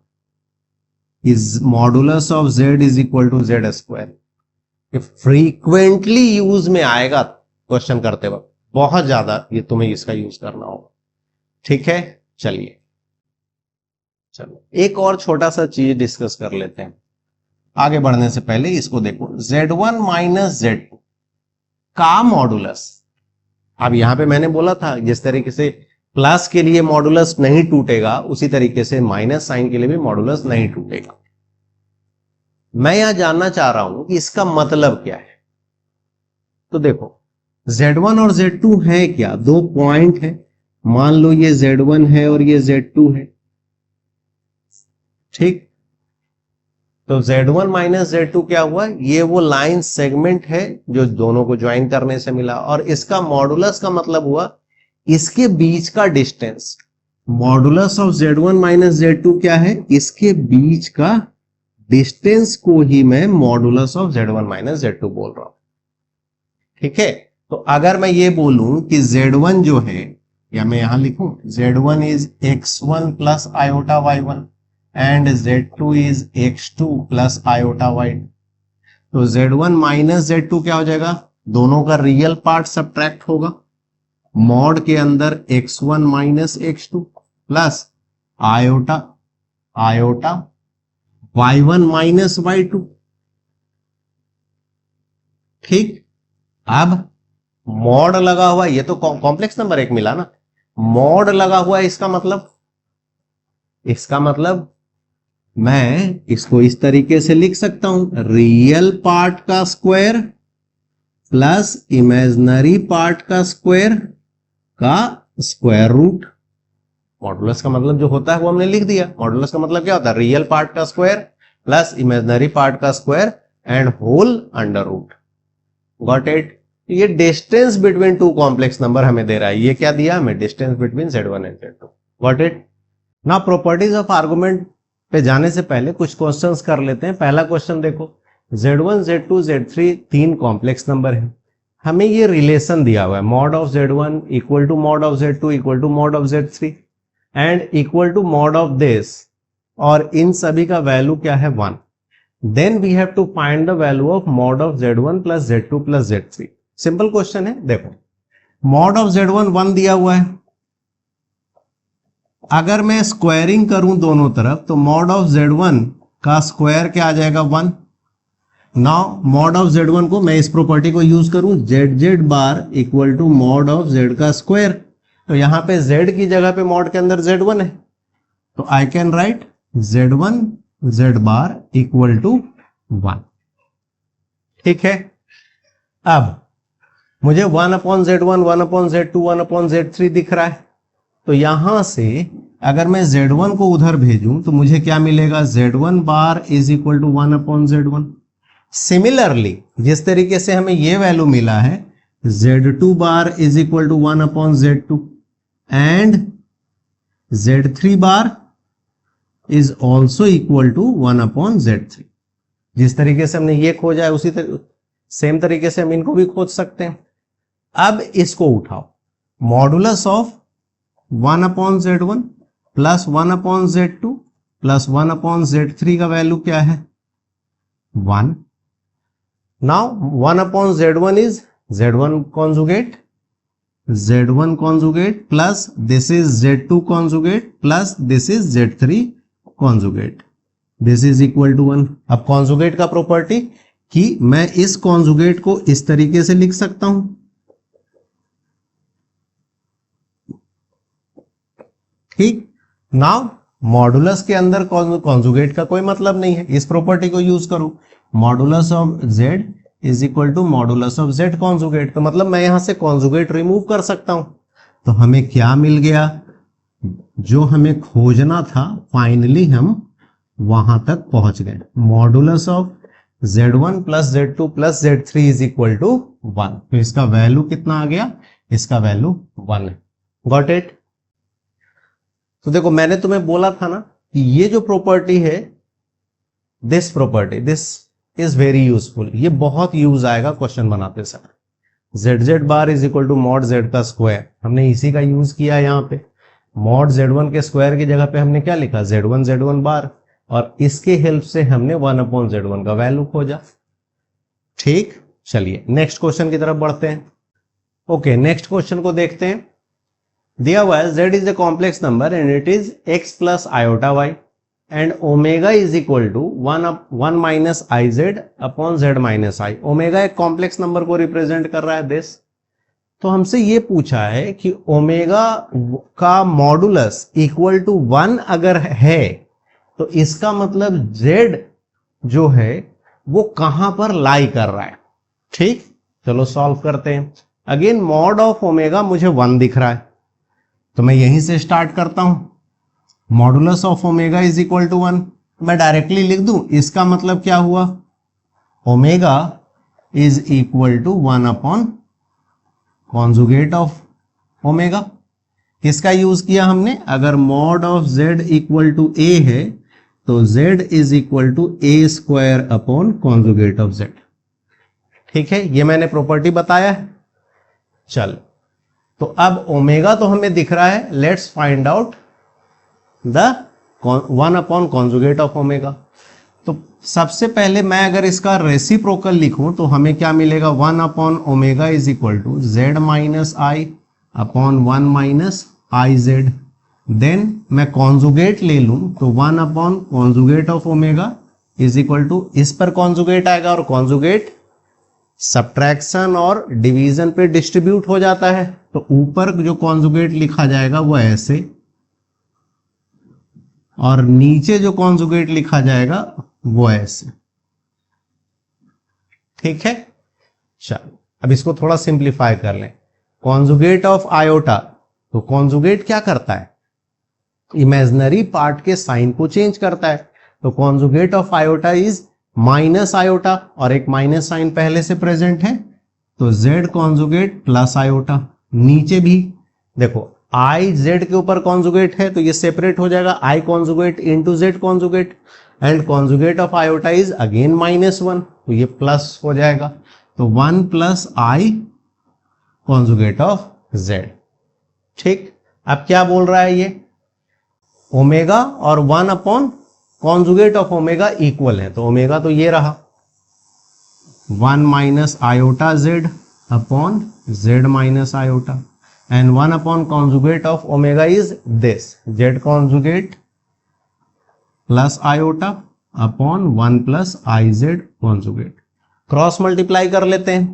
is modulus of Z is equal to Z square. Frequently use में आएगा क्वेश्चन करते वक्त, बहुत ज्यादा ये तुम्हें इसका यूज करना होगा, ठीक है। चलिए चलो एक और छोटा सा चीज डिस्कस कर लेते हैं। आगे बढ़ने से पहले इसको देखो, Z1 माइनस Z2 का मॉडुलस। अब यहां पे मैंने बोला था जिस तरीके से प्लस के लिए मॉडुलस नहीं टूटेगा उसी तरीके से माइनस साइन के लिए भी मॉडुलस नहीं टूटेगा। मैं यहां जानना चाह रहा हूं कि इसका मतलब क्या है। तो देखो Z1 और Z2 है क्या, दो पॉइंट है। मान लो ये Z1 है और ये Z2 है, ठीक। तो Z1 माइनस Z2 क्या हुआ, ये वो लाइन सेगमेंट है जो दोनों को ज्वाइन करने से मिला, और इसका मॉडुलस का मतलब हुआ इसके बीच का distance. Modulus of Z1 minus Z2 क्या है, इसके बीच का डिस्टेंस को ही मैं modulus of Z1 minus Z2 बोल रहा हूं, ठीक है। तो अगर मैं ये बोलूं कि Z1 जो है, या मैं यहां लिखूं Z1 is x1 plus iota y1 and Z2 is x2 plus iota y2, तो Z1 माइनस Z2 क्या हो जाएगा, दोनों का रियल पार्ट सब्ट्रैक्ट होगा, मॉड के अंदर x1 minus x2 plus iota iota y1 minus y2, ठीक। अब मॉड लगा हुआ, ये तो कॉम्प्लेक्स नंबर एक मिला ना, मॉड लगा हुआ है, इसका मतलब मैं इसको इस तरीके से लिख सकता हूं, रियल पार्ट का स्क्वायर प्लस इमेजिनरी पार्ट का स्क्वायर का स्क्वायर रूट। मॉडुलस का मतलब जो होता है वो हमने लिख दिया। मॉडुलस का मतलब क्या होता है, रियल पार्ट का स्क्वायर प्लस इमेजिनरी पार्ट का square and whole under root. Got it. ये distance between two complex number हमें दे रहा है। ये क्या दिया हमें, distance between Z1 and Z2। Got it. ना प्रॉपर्टीज ऑफ आर्गुमेंट पे जाने से पहले कुछ क्वेश्चंस कर लेते हैं। पहला क्वेश्चन देखो, Z1 Z2 Z3 तीन कॉम्प्लेक्स नंबर है, हमें ये रिलेशन दिया हुआ है mod of Z1 equal to mod of Z2 equal to mod of Z3 and equal to mod of this, और इन सभी का वैल्यू क्या है 1। Then we have to find the value of mod of Z1 plus Z2 plus Z3। Simple question है। देखो मॉड ऑफ Z1 1 दिया हुआ है, अगर मैं स्क्वायरिंग करूं दोनों तरफ तो मॉड ऑफ Z1 का स्क्वायर क्या आ जाएगा 1। नाउ मॉड ऑफ Z1 को मैं इस प्रॉपर्टी को यूज करूं, ZZ bar equal to mod of Z का स्क्वायर, तो यहां पे Z की जगह पे मॉड के अंदर Z1 है, तो I can write Z1 Z bar equal to 1, ठीक है। अब मुझे 1 upon Z1 1 upon Z2 1 upon Z3 दिख रहा है, तो यहां से अगर मैं Z1 को उधर भेजूं तो मुझे क्या मिलेगा, Z1 bar is equal to 1 upon Z1। Similarly जिस तरीके से हमें ये वैल्यू मिला है Z2 bar is equal to 1 upon Z2 and Z3 bar is also equal to 1 upon Z3। जिस तरीके से हमने ये खोजा है उसी सेम तरीके से हम इनको भी खोज सकते हैं। अब इसको उठाओ, modulus of 1 upon Z1 plus 1 upon Z2 plus 1 upon Z3 का वैल्यू क्या है 1। Now 1 upon Z1 is Z1 conjugate plus this is Z2 conjugate plus this is Z3 conjugate, this is equal to 1। अब कॉन्जुगेट का प्रॉपर्टी कि मैं इस कॉन्जुगेट को इस तरीके से लिख सकता हूं, ठीक। नाउ मॉडुलस के अंदर कॉन्जुगेट का कोई मतलब नहीं है, इस प्रॉपर्टी को यूज करो, modulus of Z is equal to modulus of Z conjugate, तो मतलब मैं यहां से कॉन्जुगेट रिमूव कर सकता हूं। तो हमें क्या मिल गया, जो हमें खोजना था फाइनली हम वहां तक पहुंच गए। Modulus of Z1 plus Z2 plus Z3 is equal to 1, तो इसका वैल्यू कितना आ गया, इसका वैल्यू 1 है। Got it. तो देखो मैंने तुम्हें बोला था ना कि ये जो प्रॉपर्टी है, this property, this is very useful, ये बहुत यूज आएगा क्वेश्चन बनाते समय। ZZ bar is equal to mod Z का स्क्वायर, हमने इसी का यूज किया यहां पे। मॉड Z1 के स्क्वायर की जगह पे हमने क्या लिखा, Z1 बार, और इसके हेल्प से हमने 1 अपॉन Z1 का वैल्यू खोजा, ठीक। चलिए नेक्स्ट क्वेश्चन की तरफ बढ़ते हैं। ओके, नेक्स्ट क्वेश्चन को देखते हैं। दिया हुआ है Z is a complex number and it is x plus iota y and omega is equal to 1 minus i z upon z minus i. Omega एक कॉम्प्लेक्स नंबर को रिप्रेजेंट कर रहा है दिस। तो हमसे ये पूछा है कि ओमेगा का मॉडुलस इक्वल टू 1 अगर है तो इसका मतलब जेड जो है वो कहां पर लाई कर रहा है। ठीक, चलो सॉल्व करते हैं। अगेन मॉड ऑफ ओमेगा मुझे 1 दिख रहा है, तो मैं यहीं से स्टार्ट करता हूं। Modulus of omega is equal to 1, मैं डायरेक्टली लिख दूं। इसका मतलब क्या हुआ, omega is equal to 1 upon conjugate of omega. किसका यूज किया हमने, अगर mod of z equal to a है तो z is equal to a square upon conjugate of z. ठीक है, ये मैंने प्रॉपर्टी बताया है। चल, तो अब ओमेगा तो हमें दिख रहा है, let's find out the 1 upon conjugate of omega. तो सबसे पहले मैं अगर इसका रेसिप्रोकल लिखूं तो हमें क्या मिलेगा, 1 upon omega is equal to z minus i upon 1 minus i z. Then मैं कॉन्जुगेट ले लूं तो 1 upon conjugate of omega is equal to, इस पर कॉन्जुगेट आएगा और कॉन्जुगेट सब्ट्रैक्शन और डिवीजन पे डिस्ट्रीब्यूट हो जाता है, तो ऊपर जो कॉन्जुगेट लिखा जाएगा वो ऐसे, और नीचे जो कॉन्जुगेट लिखा जाएगा वो ऐसे। ठीक है, चलो अब इसको थोड़ा सिंप्लीफाई कर लें। कॉन्जुगेट ऑफ आयोटा, तो कॉन्जुगेट क्या करता है, इमेजिनरी पार्ट के साइन को चेंज करता है। तो conjugate of iota is minus iota, और एक माइनस साइन पहले से प्रेजेंट है, तो जेड कॉन्जुगेट प्लस आयोटा। नीचे भी देखो आई जेड के ऊपर कॉन्जुगेट है तो ये सेपरेट हो जाएगा, i conjugate into z conjugate, and conjugate of iota is again -1, तो ये प्लस हो जाएगा, तो 1 plus i conjugate of z. ठीक, अब क्या बोल रहा है ये, ओमेगा और 1 upon conjugate of omega equal है, तो ओमेगा तो ये रहा 1 minus iota Z upon z minus iota, and 1 upon conjugate of omega is this, z conjugate plus iota upon 1 plus iz conjugate। Cross multiply कर लेते हैं,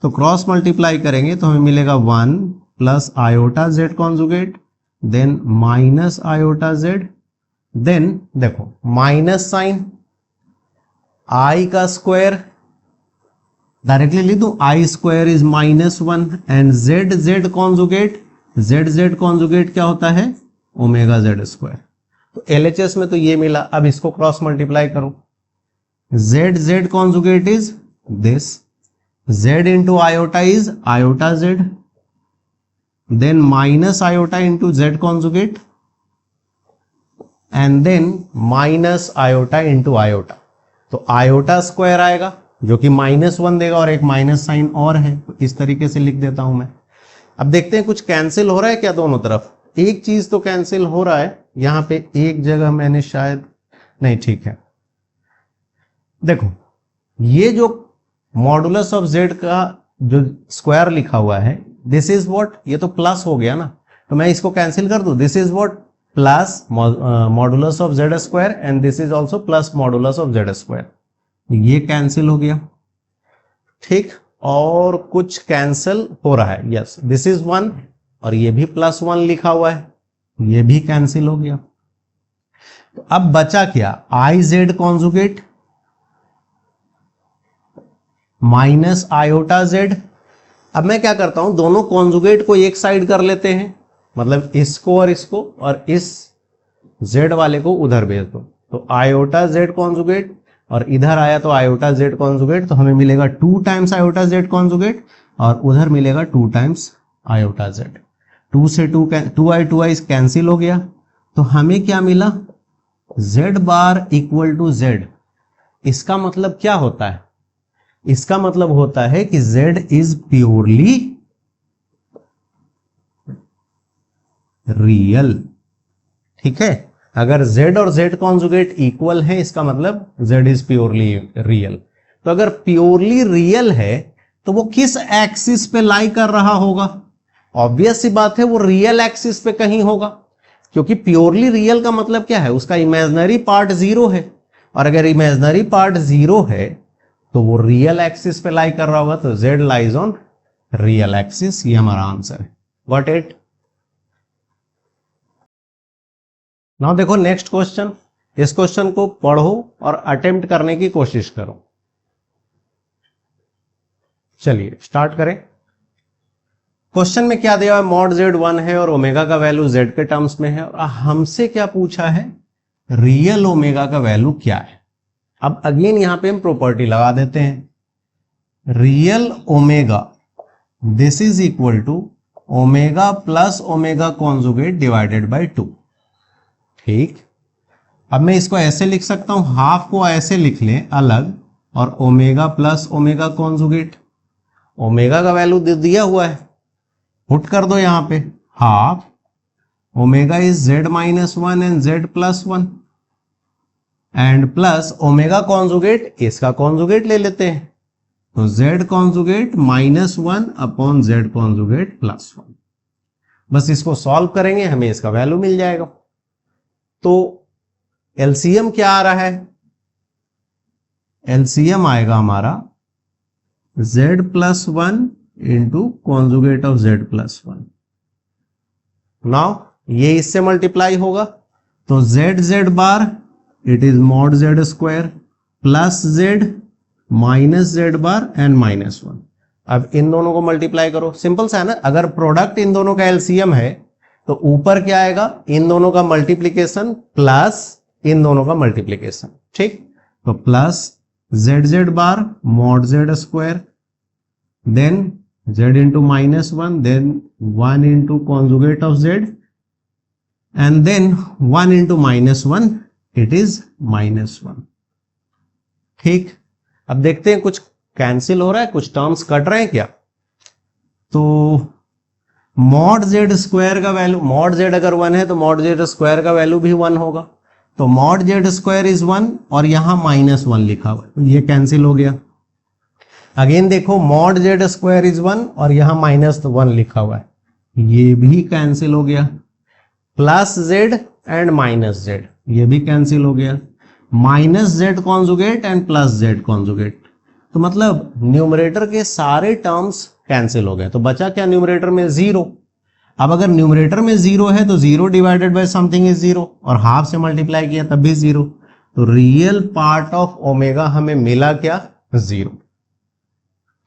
तो क्रॉस मल्टीप्लाई करेंगे तो हमें मिलेगा 1 plus iota z conjugate, then minus iota z, then देखो माइनस साइन i का स्क्वायर, डायरेक्टली लिख दूं i square is -1, and z z conjugate क्या होता है, ओमेगा जेड स्क्वायर। तो एलएचएस में तो ये मिला। अब इसको क्रॉस मल्टीप्लाई करो, z z conjugate is this, z into iota is iota z, then minus iota into z conjugate, and then minus iota into iota, तो आयोटा स्क्वायर आएगा जो कि -1 देगा, और एक माइनस साइन और है, तो इस तरीके से लिख देता हूं मैं। अब देखते हैं कुछ कैंसिल हो रहा है क्या दोनों तरफ। एक चीज तो कैंसिल हो रहा है, यहां पे एक जगह मैंने शायद नहीं, ठीक है, देखो ये जो मॉडुलस ऑफ जेड का जो स्क्वायर लिखा हुआ है, दिस इज व्हाट, ये तो प्लस हो गया ना, तो मैं इसको कैंसिल कर दूं, this is what plus modulus of z square, and this is also plus modulus of z square, ये कैंसिल हो गया। ठीक, और कुछ कैंसिल हो रहा है, यस दिस इज 1, और ये भी +1 लिखा हुआ है, ये भी कैंसिल हो गया। तो अब बचा क्या, I Z conjugate minus iota Z. अब मैं क्या करता हूं, दोनों कॉन्जुगेट को एक साइड कर लेते हैं, मतलब इसको और इसको, और इस जेड वाले को उधर भेज दो, तो आयोटा जेड कॉन्जुगेट, और इधर आया तो आयोटा जेड कॉन्जुगेट, तो हमें मिलेगा 2 टाइम्स आयोटा जेड कॉन्जुगेट, और उधर मिलेगा 2 टाइम्स आयोटा जेड। 2 से 2i कैंसिल हो गया, तो हमें क्या मिला, z bar equal to z। इसका मतलब क्या होता है, इसका मतलब होता है कि z इज प्योरली रियल। ठीक है, अगर z और z कॉन्जुगेट इक्वल है, इसका मतलब z इज प्योरली रियल। तो अगर प्योरली रियल है तो वो किस एक्सिस पे लाई कर रहा होगा, ऑब्वियस सी बात है वो रियल एक्सिस पे कहीं होगा। क्योंकि प्योरली रियल का मतलब क्या है, उसका इमेजिनरी पार्ट जीरो है, और अगर इमेजिनरी पार्ट जीरो है तो वो रियल एक्सिस पे लाई कर रहा होगा, तो z lies on real axis, ये हमारा आंसर है। Got it? नाउ देखो नेक्स्ट क्वेश्चन, इस क्वेश्चन को पढ़ो और अटेम्प्ट करने की कोशिश करो। चलिए स्टार्ट करें। क्वेश्चन में क्या दिया है, मॉड z 1 है और ओमेगा का वैल्यू z के टर्म्स में है, और हमसे क्या पूछा है, रियल ओमेगा का वैल्यू क्या है। अब अगेन यहां पे हम प्रॉपर्टी लगा देते हैं, real omega this is equal to omega plus omega conjugate divided by 2। ठीक, अब मैं इसको ऐसे लिख सकता हूं, हाफ को ऐसे लिख लें अलग, और omega plus omega conjugate, omega का वैल्यू दिया हुआ है, पुट कर दो यहां पे, half omega is z minus 1 and z plus 1 and plus omega conjugate, इसका कॉन्जुगेट ले लेते हैं, तो z conjugate minus 1 upon z conjugate plus 1। बस इसको सॉल्व करेंगे, हमें इसका वैल्यू मिल जाएगा। तो एलसीएम क्या आ रहा है, एलसीएम आएगा हमारा z plus 1 into conjugate of z plus 1। Now ये इससे मल्टीप्लाई होगा, तो z bar it is mod z square plus z minus z bar and minus 1। अब इन दोनों को मल्टीप्लाई करो, सिंपल सा है ना, अगर प्रोडक्ट इन दोनों का एलसीएम है तो ऊपर क्या आएगा, इन दोनों का मल्टीप्लीकेशन प्लस इन दोनों का मल्टीप्लीकेशन। ठीक, तो plus z bar mod z square, then z into minus 1, then 1 into conjugate of z, and then 1 into minus 1 it is minus 1। ठीक, अब देखते हैं कुछ कैंसिल हो रहा है, कुछ टर्म्स कट रहे हैं क्या। तो मॉड z स्क्वायर का वैल्यू, मॉड z अगर 1 है तो मॉड z स्क्वायर का वैल्यू भी 1 होगा, तो मॉड z स्क्वायर इज 1 और यहां माइनस 1 लिखा हुआ है, ये कैंसिल हो गया। अगेन देखो मॉड z स्क्वायर इज 1 और यहां माइनस 1 लिखा हुआ है, ये भी कैंसिल हो गया। Plus z and minus z, ये भी कैंसिल हो गया। Minus z conjugate and plus z conjugate, तो मतलब न्यूमरेटर के सारे टर्म्स कैंसिल हो गए, तो बचा क्या न्यूमरेटर में, जीरो। अब अगर न्यूमरेटर में जीरो है तो zero divided by something is zero, और हाफ से मल्टीप्लाई किया तब भी जीरो, तो रियल पार्ट ऑफ ओमेगा हमें मिला क्या, जीरो।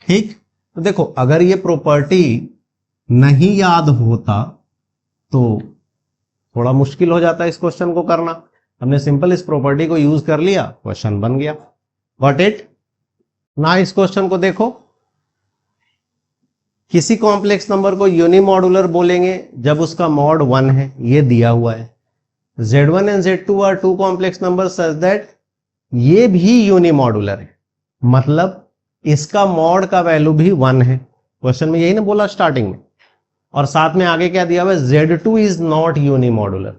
ठीक, तो देखो अगर ये प्रॉपर्टी नहीं याद होता तो थोड़ा मुश्किल हो जाता इस क्वेश्चन को करना, हमने सिंपल इस प्रॉपर्टी को यूज कर लिया, क्वेश्चन बन गया। Got it? ना इस क्वेश्चन को देखो, किसी कॉम्प्लेक्स नंबर को यूनिमॉड्यूलर बोलेंगे जब उसका मॉड 1 है, ये दिया हुआ है। z1 and z2 are two complex number such that ये भी यूनिमॉड्यूलर है, मतलब इसका मॉड का वैल्यू भी 1 है। क्वेश्चन में यही ना बोला स्टार्टिंग में, और साथ में आगे क्या दिया हुआ है, z2 इज नॉट यूनिमॉड्यूलर,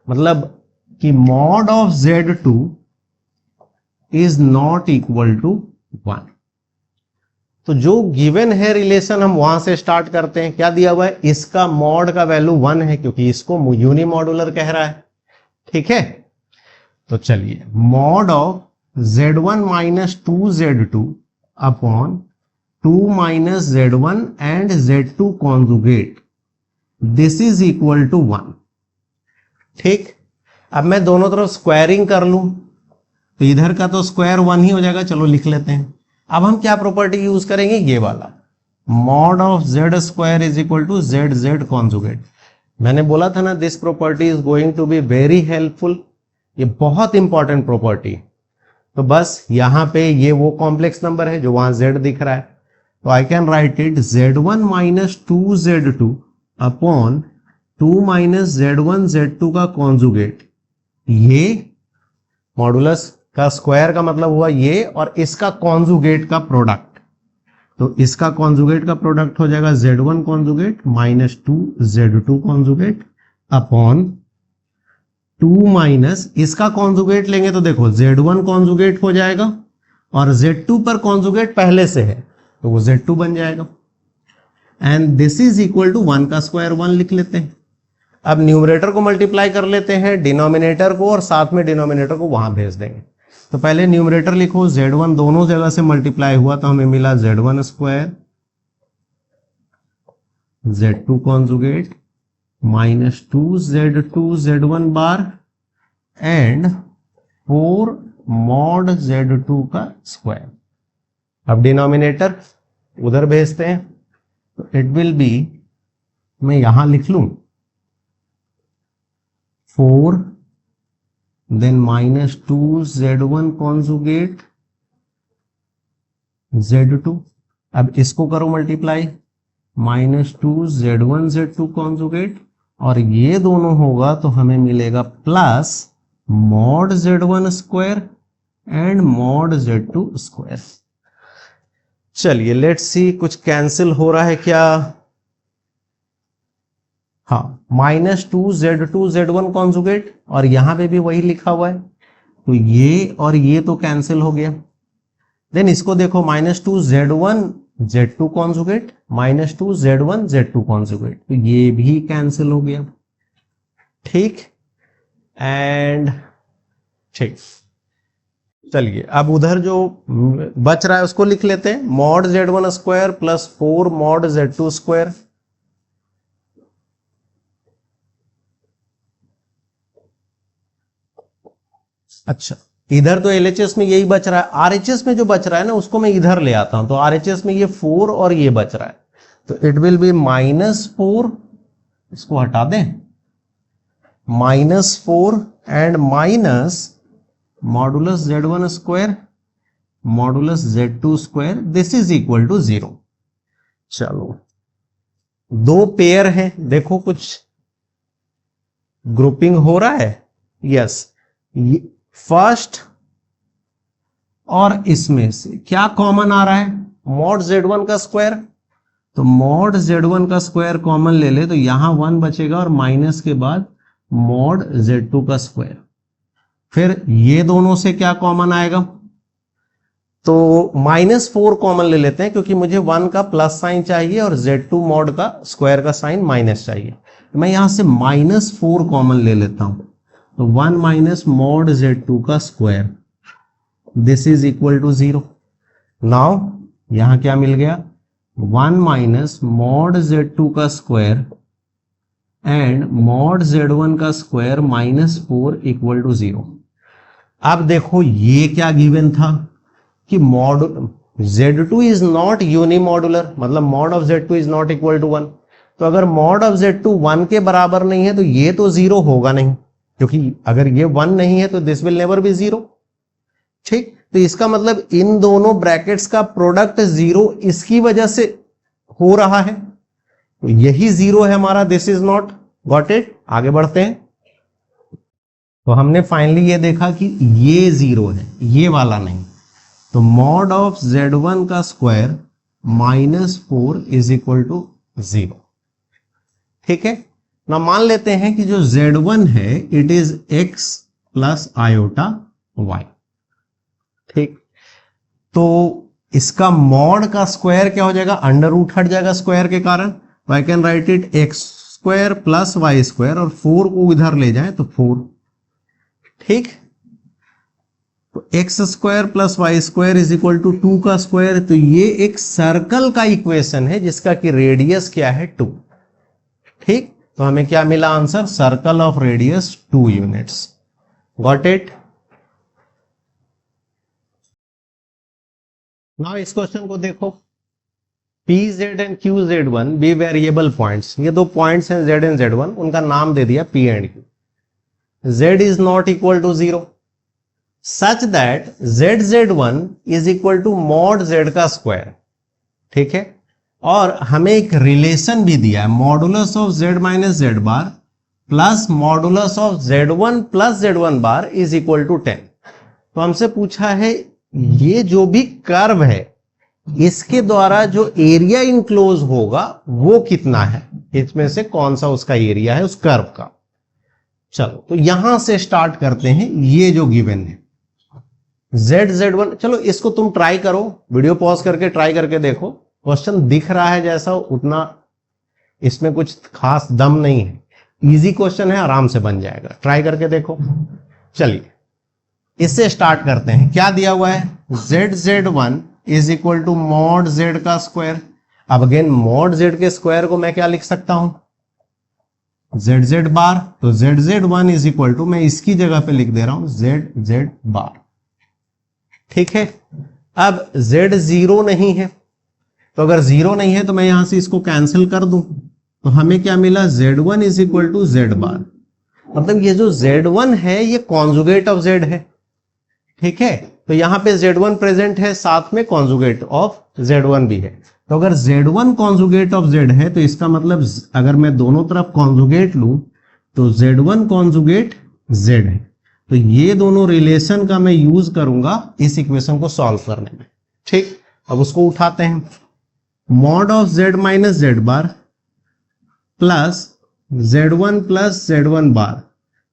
मतलब कि mod of z2 is not equal to 1। तो जो गिवन है रिलेशन हम वहां से स्टार्ट करते हैं, क्या दिया हुआ है, इसका मॉड का वैल्यू 1 है क्योंकि इसको यूनिमॉड्यूलर कह रहा है। ठीक है, तो चलिए mod of z1 minus 2z2 upon 2 minus z1 and z2 conjugate, this is equal to 1। ठीक, अब मैं दोनों तरफ स्क्वायरिंग कर लूं तो इधर का तो स्क्वायर 1 ही हो जाएगा, चलो लिख लेते हैं। अब हम क्या प्रॉपर्टी यूज करेंगे, ये वाला, mod of z square is equal to z conjugate. मैंने बोला था ना, this property is going to be very helpful, ये बहुत इंपॉर्टेंट प्रॉपर्टी। तो बस यहां पे ये वो कॉम्प्लेक्स नंबर है जो वहां z दिख रहा है, तो I can write it z1 minus 2z2 upon 2 minus z1 z2 का कॉन्जुगेट, ये मॉडुलस का स्क्वायर का मतलब हुआ ये, और इसका कॉन्जुगेट का प्रोडक्ट, तो इसका कॉन्जुगेट का प्रोडक्ट हो जाएगा z1 conjugate minus 2 z2 conjugate upon 2 minus, इसका कॉन्जुगेट लेंगे तो देखो z1 कॉन्जुगेट हो जाएगा और z2 पर कॉन्जुगेट पहले से है तो वो z2 बन जाएगा, and this is equal to 1 का स्क्वायर 1 लिख लेते हैं। अब न्यूमरेटर को मल्टीप्लाई कर लेते हैं डिनोमिनेटर को, और साथ में डिनोमिनेटर को वहां भेज देंगे। तो पहले न्यूमरेटर लिखो, z1 दोनों जगह से मल्टीप्लाई हुआ तो हमें मिला z1 square z2 conjugate minus 2z2 z1 bar and 4 mod z2 का स्क्वायर। अब डिनोमिनेटर उधर भेजते हैं, तो इट विल बी, मैं यहां लिख लूं 4 then minus 2z1 conjugate z2। अब इसको करो multiply, minus 2z1 z2 conjugate, और ये दोनों होगा तो हमें मिलेगा plus mod z1 square and mod z2 square. चलिए लेट्स सी कुछ कैंसिल हो रहा है क्या। हाँ, माइनस 2z2 z1 कॉन्जुगेट, और यहां पे भी वही लिखा हुआ है, तो ये और ये तो कैंसिल हो गया। देन इसको देखो, minus 2z1 z2 conjugate minus 2z1 z2 conjugate, तो ये भी कैंसिल हो गया। ठीक, एंड ठीक, चलिए अब उधर जो बच रहा है उसको लिख लेते हैं, mod z1 square plus 4 mod z2 square. अच्छा, इधर तो LHS में यही बच रहा है, RHS में जो बच रहा है ना उसको मैं इधर ले आता हूं, तो RHS में ये 4 और ये बच रहा है, तो इट विल बी माइनस 4, इसको हटा दें, minus 4 and minus modulus z1 square modulus z2 square, this is equal to 0। चलो दो पेयर हैं, देखो कुछ ग्रुपिंग हो रहा है। यस, फर्स्ट और इसमें से क्या कॉमन आ रहा है, मॉड z1 का स्क्वायर, तो मॉड z1 का स्क्वायर कॉमन ले ले तो यहां 1 बचेगा और माइनस के बाद मॉड z2 का स्क्वायर। फिर ये दोनों से क्या कॉमन आएगा, तो माइनस 4 कॉमन ले लेते हैं क्योंकि मुझे 1 का प्लस साइन चाहिए और z2 मॉड का स्क्वायर का साइन माइनस चाहिए, तो मैं यहां से माइनस 4 कॉमन ले लेता हूं, तो 1 माइनस मॉड z2 का square, this is equal to 0। Now यहां क्या मिल गया, 1 माइनस मॉड z2 का स्क्वायर एंड मॉड z1 का स्क्वायर माइनस 4 इक्वल टू 0। अब देखो ये क्या गिवन था कि mod z2 is not unimodular, मतलब mod of z2 is not equal to 1, तो अगर मॉड ऑफ z2 1 के बराबर नहीं है तो ये तो 0 होगा नहीं, क्योंकि अगर ये 1 नहीं है तो दिस विल नेवर बी 0। ठीक, तो इसका मतलब इन दोनों ब्रैकेट्स का प्रोडक्ट 0 इसकी वजह से हो रहा है, तो यही 0 है हमारा, this is not, got it. आगे बढ़ते हैं, तो हमने फाइनली ये देखा कि ये 0 है, ये वाला नहीं, तो मॉड ऑफ z1 का square minus 4 is equal to 0। ठीक है ना, मान लेते हैं कि जो z1 है it is x plus iota y। ठीक, तो इसका मॉड का स्क्वायर क्या हो जाएगा, अंडर रूट हट जाएगा स्क्वायर के कारण, तो I can write it x square plus y square, और 4 को इधर ले जाए तो 4। ठीक, तो x square plus y square is equal to 2 का स्क्वायर, तो ये एक सर्कल का इक्वेशन है जिसका कि रेडियस क्या है 2। ठीक, तो हमें क्या मिला answer, circle of radius 2 units. Got it. Now इस क्वेश्चन को देखो, pz and qz1 be variable points, ये दो पॉइंट्स हैं z एंड z1, उनका नाम दे दिया p and q। z is not equal to 0 such that z1 is equal to mod z का स्क्वायर। ठीक है, और हमें एक रिलेशन भी दिया है, modulus of z minus z bar plus modulus of z1 plus z1 bar is equal to 10। तो हमसे पूछा है ये जो भी कर्व है इसके द्वारा जो एरिया इनक्लोज होगा वो कितना है, इसमें से कौन सा उसका एरिया है उस कर्व का। चलो तो यहां से स्टार्ट करते हैं, ये जो गिवन है z1, चलो इसको तुम ट्राई करो, वीडियो पॉज करके ट्राई करके देखो, क्वेश्चन दिख रहा है जैसा उतना इसमें कुछ खास दम नहीं है, इजी क्वेश्चन है, आराम से बन जाएगा, ट्राई करके देखो। चलिए इससे स्टार्ट करते हैं। क्या दिया हुआ है, z1 is equal to mod z का स्क्वायर। अब अगेन मॉड z के स्क्वायर को मैं क्या लिख सकता हूं, zz बार। तो zz1 इज इक्वल टू, मैं इसकी जगह पे लिख दे रहा हूं zz बार। ठीक है, अब z जीरो नहीं है, तो अगर जीरो नहीं है तो मैं यहां से इसको कैंसिल कर दूं, तो हमें क्या मिला, z1 is equal to z bar. मतलब ये जो z1 है ये कॉन्जुगेट ऑफ z है। ठीक है, तो यहां पे z1 प्रेजेंट है, साथ में कॉन्जुगेट ऑफ z1 भी है। तो अगर z1 कॉन्जुगेट ऑफ z है तो इसका मतलब अगर मैं दोनों तरफ कॉन्जुगेट लूं तो z1 कॉन्जुगेट z है। तो ये दोनों रिलेशन का मैं यूज करूंगा इस इक्वेशन को सॉल्व करने में। ठीक, अब उसको उठाते हैं। Mod of z minus z bar plus z1 plus z1 bar,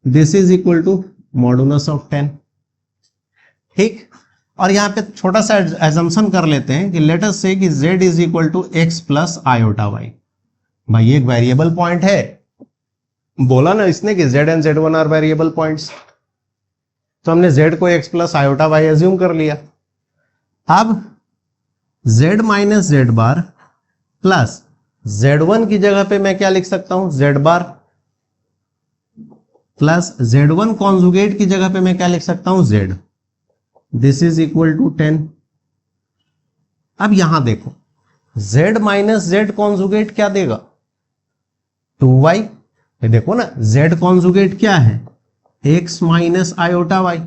this is equal to modulus of 10। ठीक, और यहां पे छोटा सा एजम्पशन कर लेते हैं कि लेट अस से कि z is equal to x plus iota y। भाई ये एक वेरिएबल पॉइंट है, बोला ना इसने कि z and z1 are variable points, तो हमने z को x plus iota y assume कर लिया। अब z minus z bar plus z1 की जगह पे मैं क्या लिख सकता हूं, z bar plus z1 conjugate की जगह पे मैं क्या लिख सकता हूं, z। This is equal to 10। अब यहां देखो z माइनस z कॉन्जुगेट क्या देगा, 2y। ये देखो ना z कॉन्जुगेट क्या है, x माइनस आयोटा y।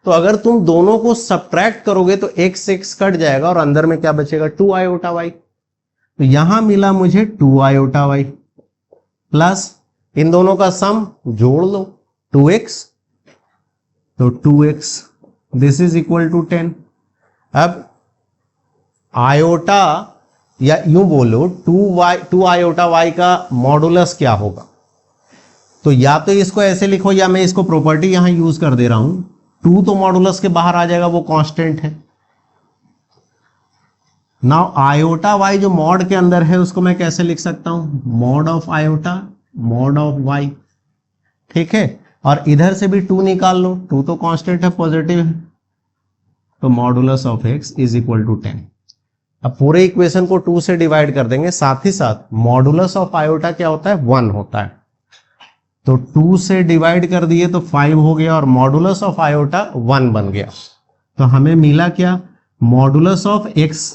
तो अगर तुम दोनों को सब्ट्रैक्ट करोगे तो x x कट जाएगा और अंदर में क्या बचेगा, 2 आयोटा y। तो यहां मिला मुझे 2 आयोटा y प्लस इन दोनों का सम जोड़ लो 2x, तो 2x, this is equal to 10। अब आयोटा या यूं बोलो 2 आयोटा y का मॉडुलस क्या होगा, तो या तो इसको ऐसे लिखो या मैं इसको प्रॉपर्टी यहां यूज कर दे रहा हूं, 2 तो मॉडुलस के बाहर आ जाएगा, वो कांस्टेंट है। नाउ आयोटा y जो मॉड के अंदर है उसको मैं कैसे लिख सकता हूं, mod of iota mod of y। ठीक है, और इधर से भी 2 निकाल लो, 2 तो कांस्टेंट है, पॉजिटिव है, तो modulus of x is equal to 10। अब पूरे इक्वेशन को 2 से डिवाइड कर देंगे, साथ ही साथ मॉडुलस ऑफ आयोटा क्या होता है, 1 होता है। तो 2 से डिवाइड कर दिए तो 5 हो गया और मॉडुलस ऑफ आयोटा 1 बन गया। तो हमें मिला क्या, modulus of x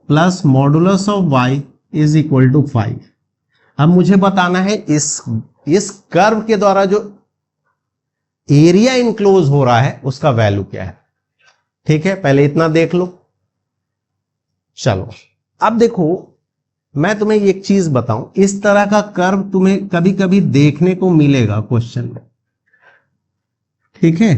plus modulus of y is equal to 5। अब मुझे बताना है इस कर्व के द्वारा जो एरिया इनक्लोज हो रहा है उसका वैल्यू क्या है। ठीक है, पहले इतना देख लो। चलो अब देखो मैं तुम्हें एक चीज बताऊं, इस तरह का कर्व तुम्हें कभी कभी देखने को मिलेगा क्वेश्चन में। ठीक है,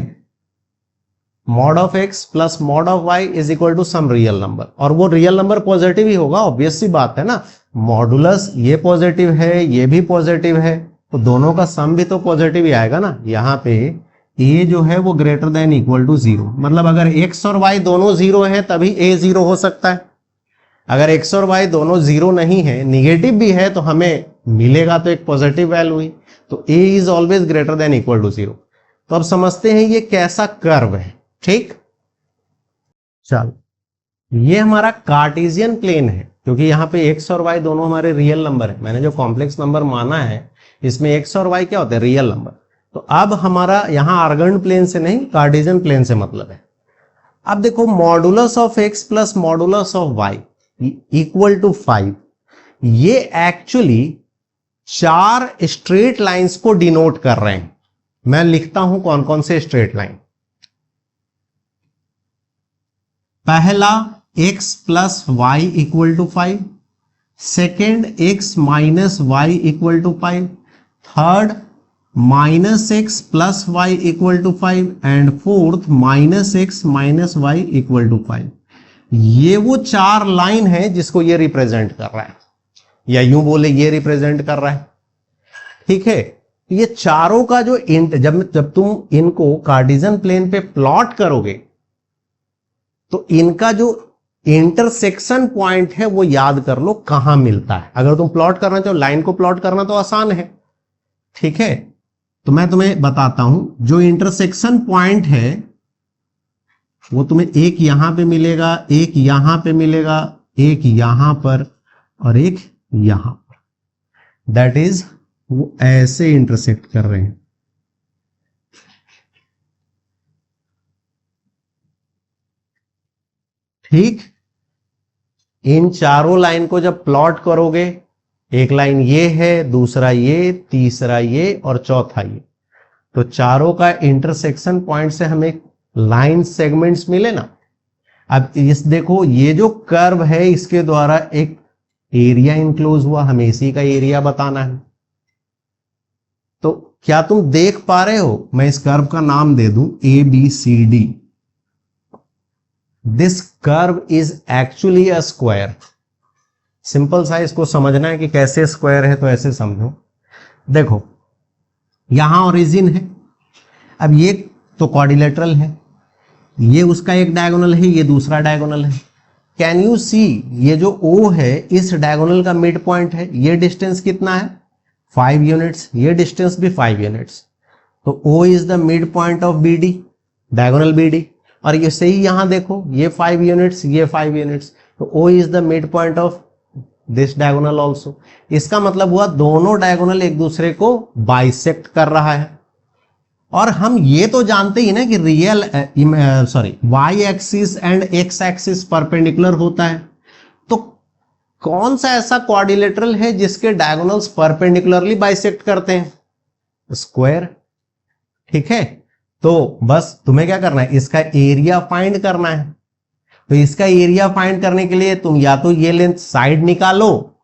mod of x plus mod of y is equal to some real number, और वो रियल नंबर पॉजिटिव ही होगा, ऑब्वियस सी बात है ना। मॉडुलस ये पॉजिटिव है, ये भी पॉजिटिव है, तो दोनों का सम भी तो पॉजिटिव ही आएगा ना। यहाँ पे a जो है वो ग्रेटर देन इक्वल टू 0, मतलब अगर x और y दोनों 0 है तभी a 0 हो सकता है। अगर x और y दोनों 0 नहीं है, निगेटिव भी है, तो हमें मिलेगा तो एक पॉजिटिव वैल्यू ही, तो a is always greater than equal to 0। तो अब समझते हैं ये कैसा कर्व है। ठीक, चलो ये हमारा कार्टेशियन प्लेन है, क्योंकि यहाँ पे x और y दोनों हमारे रियल नंबर है। मैंने जो कॉम्प्लेक्स नंबर माना है इसमें x और y क्या होते हैं, रियल नंबर। तो अब हमारा यहाँ आर्गन प्लेन से नहीं, कार्टेशियन प्लेन से मतलब है। अब देखो modulus of x plus modulus of y equal to 5, ये एक्चुअली 4 स्ट्रेट लाइंस को डिनोट कर रहे हैं। मैं लिखता हूं कौन कौन से स्ट्रेट लाइन। पहला x plus y equal to 5, second x minus y equal to 5, third minus x plus y equal to 5 and fourth minus x minus y equal to 5। ये वो 4 लाइन है जिसको ये रिप्रेजेंट कर रहा है, या यूं बोले ये रिप्रेजेंट कर रहा है। ठीक है, ये चारों का जो जब तुम इनको कार्टेशियन प्लेन पे प्लॉट करोगे तो इनका जो इंटरसेक्शन पॉइंट है वो याद कर लो कहां मिलता है। अगर तुम प्लॉट करना चाहो, लाइन को प्लॉट करना तो आसान है, ठीक है, तो मैं तुम्हें बताता हूं, जो इंटरसेक्शन पॉइंट है वो तुम्हें एक यहां पे मिलेगा, एक यहां पे मिलेगा, एक यहां पर और एक यहां पर, दैट इज वो ऐसे इंटरसेक्ट कर रहे हैं। ठीक, इन चारों लाइन को जब प्लॉट करोगे, एक लाइन ये है, दूसरा ये, तीसरा ये और चौथा ये, तो चारों का इंटरसेक्शन पॉइंट से हमें लाइन सेगमेंट्स मिले ना। अब इस देखो, ये जो कर्व है इसके द्वारा एक एरिया इंक्लोज हुआ, हमें इसी का एरिया बताना है। तो क्या तुम देख पा रहे हो, मैं इस कर्व का नाम दे दूं ABCD। This curve is actually a square. Simple सा इसको समझना है कि कैसे स्क्वायर है, तो ऐसे समझो। देखो यहां ओरिजिन है, अब ये तो क्वाड्रिलेटरल है, ये उसका एक डायगोनल है, ये दूसरा डायगोनल है। कैन यू सी, ये जो O है इस डायगोनल का मिड पॉइंट है, ये डिस्टेंस कितना है 5 यूनिट्स, ये डिस्टेंस भी 5 यूनिट्स, तो O is the mid point of BD, diagonal BD। और ये सही यहां देखो, ये 5 यूनिट्स, ये 5 यूनिट्स, तो O is the mid point of this diagonal also. इसका मतलब हुआ दोनों डायगोनल एक दूसरे को बाइसेक्ट कर रहा है। और हम ये तो जानते ही ना कि real y axis and x axis perpendicular होता है, तो कौन सा ऐसा क्वाड्रिलेटरल है जिसके डायगोनल्स परपेंडिकुलरली बाइसेक्ट करते हैं, स्क्वायर। ठीक है, तो बस तुम्हें क्या करना है, इसका एरिया फाइंड करना है। तो इसका एरिया फाइंड करने के लिए तुम या तो ये लेंथ साइड निकालो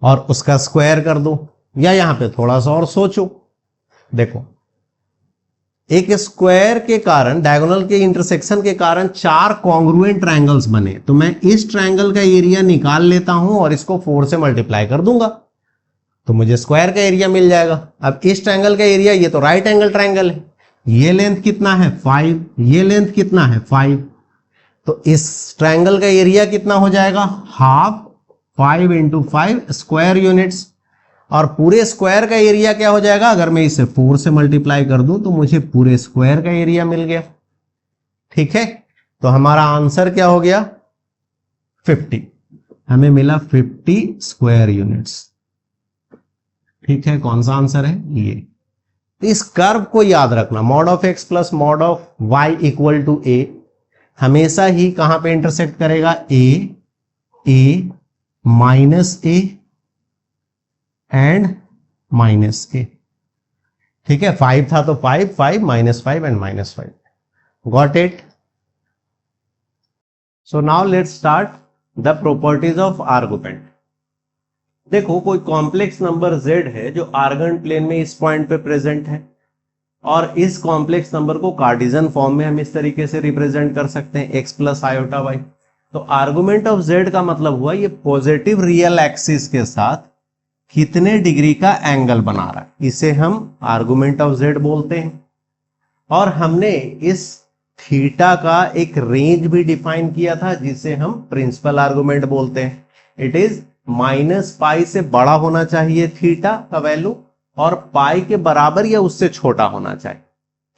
और उसका स्क्वायर कर दो, या यहां पे थोड़ा सा और सोचो। देखो एक स्क्वायर के कारण, डायगोनल के इंटरसेक्शन के कारण 4 कॉन्ग्रुएंट ट्रायंगल्स बने, तो मैं इस ट्रायंगल का एरिया निकाल लेता हूं और इसको 4 से मल्टीप्लाई कर दूंगा, तो मुझे स्क्वायर का एरिया मिल जाएगा। अब इस ट्रायंगल का एरिया, ये तो राइट एंगल ट्रायंगल है, ये लेंथ कितना है 5, ये लेंथ कितना है 5, तो इस ट्रायंगल का एरिया कितना हो जाएगा, हाफ 5 × 5 स्क्वायर यूनिट्स। और पूरे स्क्वायर का एरिया क्या हो जाएगा, अगर मैं इसे 4 से मल्टीप्लाई कर दूं तो मुझे पूरे स्क्वायर का एरिया मिल गया। ठीक है, तो हमारा आंसर क्या हो गया 50, हमें मिला 50 स्क्वायर यूनिट्स। ठीक है, कौन सा आंसर है ये। तो इस कर्व को याद रखना, mod of x plus mod of y equal to a, हमेशा ही कहां पे इंटरसेक्ट करेगा, a minus a and minus a। ठीक है, 5 था तो 5, 5 -5 and -5। Got it. So now let's start the properties of argument. देखो कोई कॉम्प्लेक्स नंबर z है जो आर्गन प्लेन में इस पॉइंट पे प्रेजेंट है, और इस कॉम्प्लेक्स नंबर को कार्टेशियन फॉर्म में हम इस तरीके से रिप्रेजेंट कर सकते हैं, x प्लस आयोटा y। तो आर्गुमेंट ऑफ z का मतलब हुआ ये पॉजिटिव रियल एक्सिस के साथ कितने डिग्री का एंगल बना रहा है, इसे हम आर्गुमेंट ऑफ z बोलते हैं। और हमने इस थीटा का एक रेंज भी डिफाइन किया था जिसे हम प्रिंसिपल आर्गुमेंट बोलते हैं। इट इज -π से बड़ा होना चाहिए थीटा का वैल्यू, और पाई के बराबर या उससे छोटा होना चाहिए।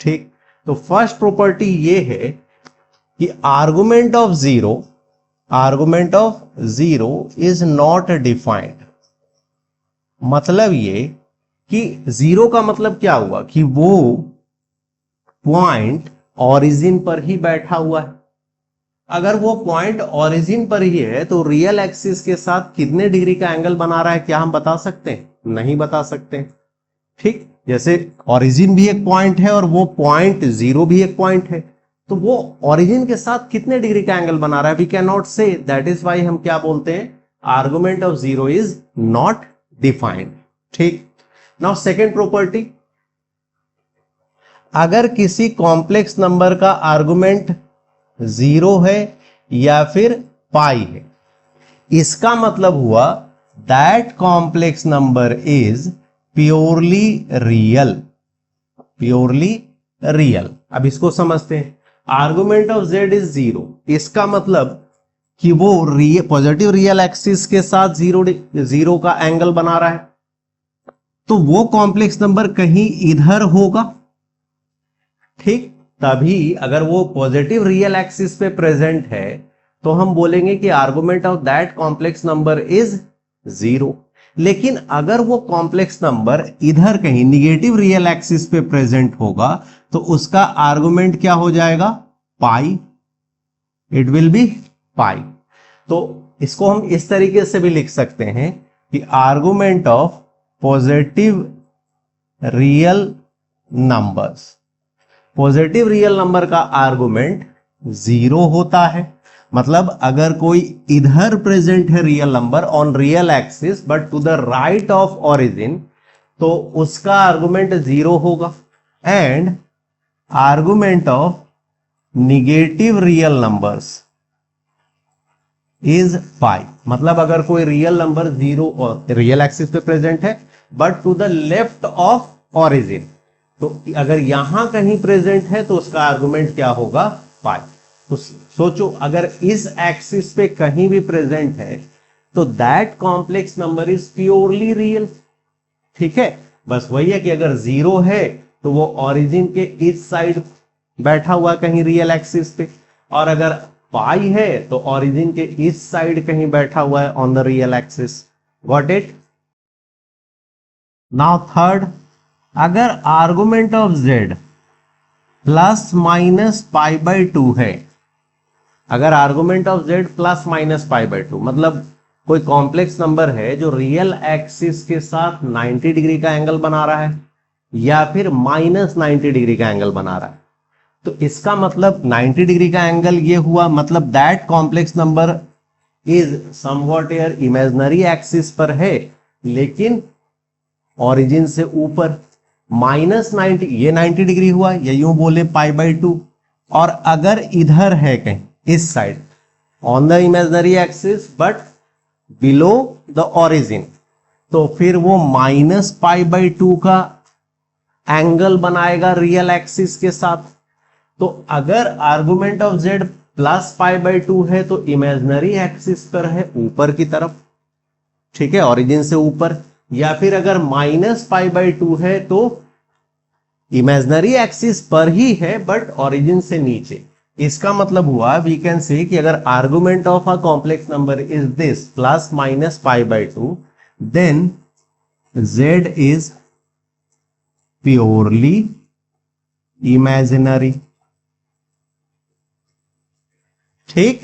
ठीक, तो फर्स्ट प्रॉपर्टी ये है कि argument of zero is not defined. मतलब ये कि जीरो का मतलब क्या हुआ कि वो पॉइंट ओरिजिन पर ही बैठा हुआ है। अगर वो पॉइंट ओरिजिन पर ही है तो रियल एक्सिस के साथ कितने डिग्री का एंगल बना रहा है, क्या हम बता सकते हैं, नहीं बता सकते। ठीक, जैसे ओरिजिन भी एक पॉइंट है और वो पॉइंट जीरो भी एक पॉइंट है, तो वो ओरिजिन के साथ कितने डिग्री का एंगल बना रहा है, वी कैन नॉट से। दैट इज वाई हम क्या बोलते हैं, argument of zero is not defined. ठीक, नाउ सेकेंड प्रॉपर्टी, अगर किसी कॉम्प्लेक्स नंबर का आर्गुमेंट जीरो है या फिर पाई है, इसका मतलब हुआ that complex number is purely real. अब इसको समझते हैं, argument of z is zero, इसका मतलब कि वो पॉजिटिव रियल एक्सिस के साथ जीरो का एंगल बना रहा है। तो वो कॉम्प्लेक्स नंबर कहीं इधर होगा, ठीक। तभी अगर वो पॉजिटिव रियल एक्सिस पे प्रेजेंट है तो हम बोलेंगे कि argument of that complex number is 0। लेकिन अगर वो कॉम्प्लेक्स नंबर इधर कहीं निगेटिव रियल एक्सिस पे प्रेजेंट होगा तो उसका आर्गुमेंट क्या हो जाएगा, पाई। इट विल बी पाई। तो इसको हम इस तरीके से भी लिख सकते हैं कि argument of positive real numbers, positive real number का आर्गुमेंट 0 होता है। मतलब अगर कोई इधर प्रेजेंट है real number on real axis but to the right of origin, तो उसका आर्गुमेंट 0 होगा। And argument of negative real numbers is pi. मतलब अगर कोई रियल नंबर 0 और रियल एक्सिस पे प्रेजेंट है but to the left of origin, तो अगर यहां कहीं प्रेजेंट है तो उसका आर्गुमेंट क्या होगा, पाई। तो सोचो अगर इस एक्सिस पे कहीं भी प्रेजेंट है तो that complex number is purely real, ठीक है। बस वही है कि अगर 0 है तो वो ओरिजिन के इस साइड बैठा हुआ कहीं रियल एक्सिस पे, और अगर पाई है तो ओरिजिन के इस साइड कहीं बैठा हुआ है on the real axis. Got it. Now third, अगर argument of z plus minus pi by 2 है, अगर argument of z plus minus pi by 2 मतलब कोई कॉम्प्लेक्स नंबर है जो रियल एक्सिस के साथ 90 डिग्री का एंगल बना रहा है या फिर माइनस 90 डिग्री का एंगल बना रहा है, तो इसका मतलब 90 डिग्री का एंगल ये हुआ, मतलब that complex number is somewhat air imaginary axis पर है लेकिन ओरिजिन से ऊपर। माइनस 90 ये 90 डिग्री हुआ, या यूं बोले पाई बाई 2। और अगर इधर है कहीं इस side on the imaginary axis but below the origin, तो फिर वो माइनस पाई बाई 2 का एंगल बनाएगा रियल एक्सिस के साथ। तो अगर argument of z plus pi by 2 है तो इमेजिनरी एक्सिस पर है ऊपर की तरफ, ठीक है, ओरिजिन से ऊपर। या फिर अगर माइनस पाई बाई 2 है तो इमेजिनरी एक्सिस पर ही है बट ओरिजिन से नीचे। इसका मतलब हुआ वी कैन से कि अगर argument of a complex number is this plus minus pi by 2, then z is purely imaginary, ठीक।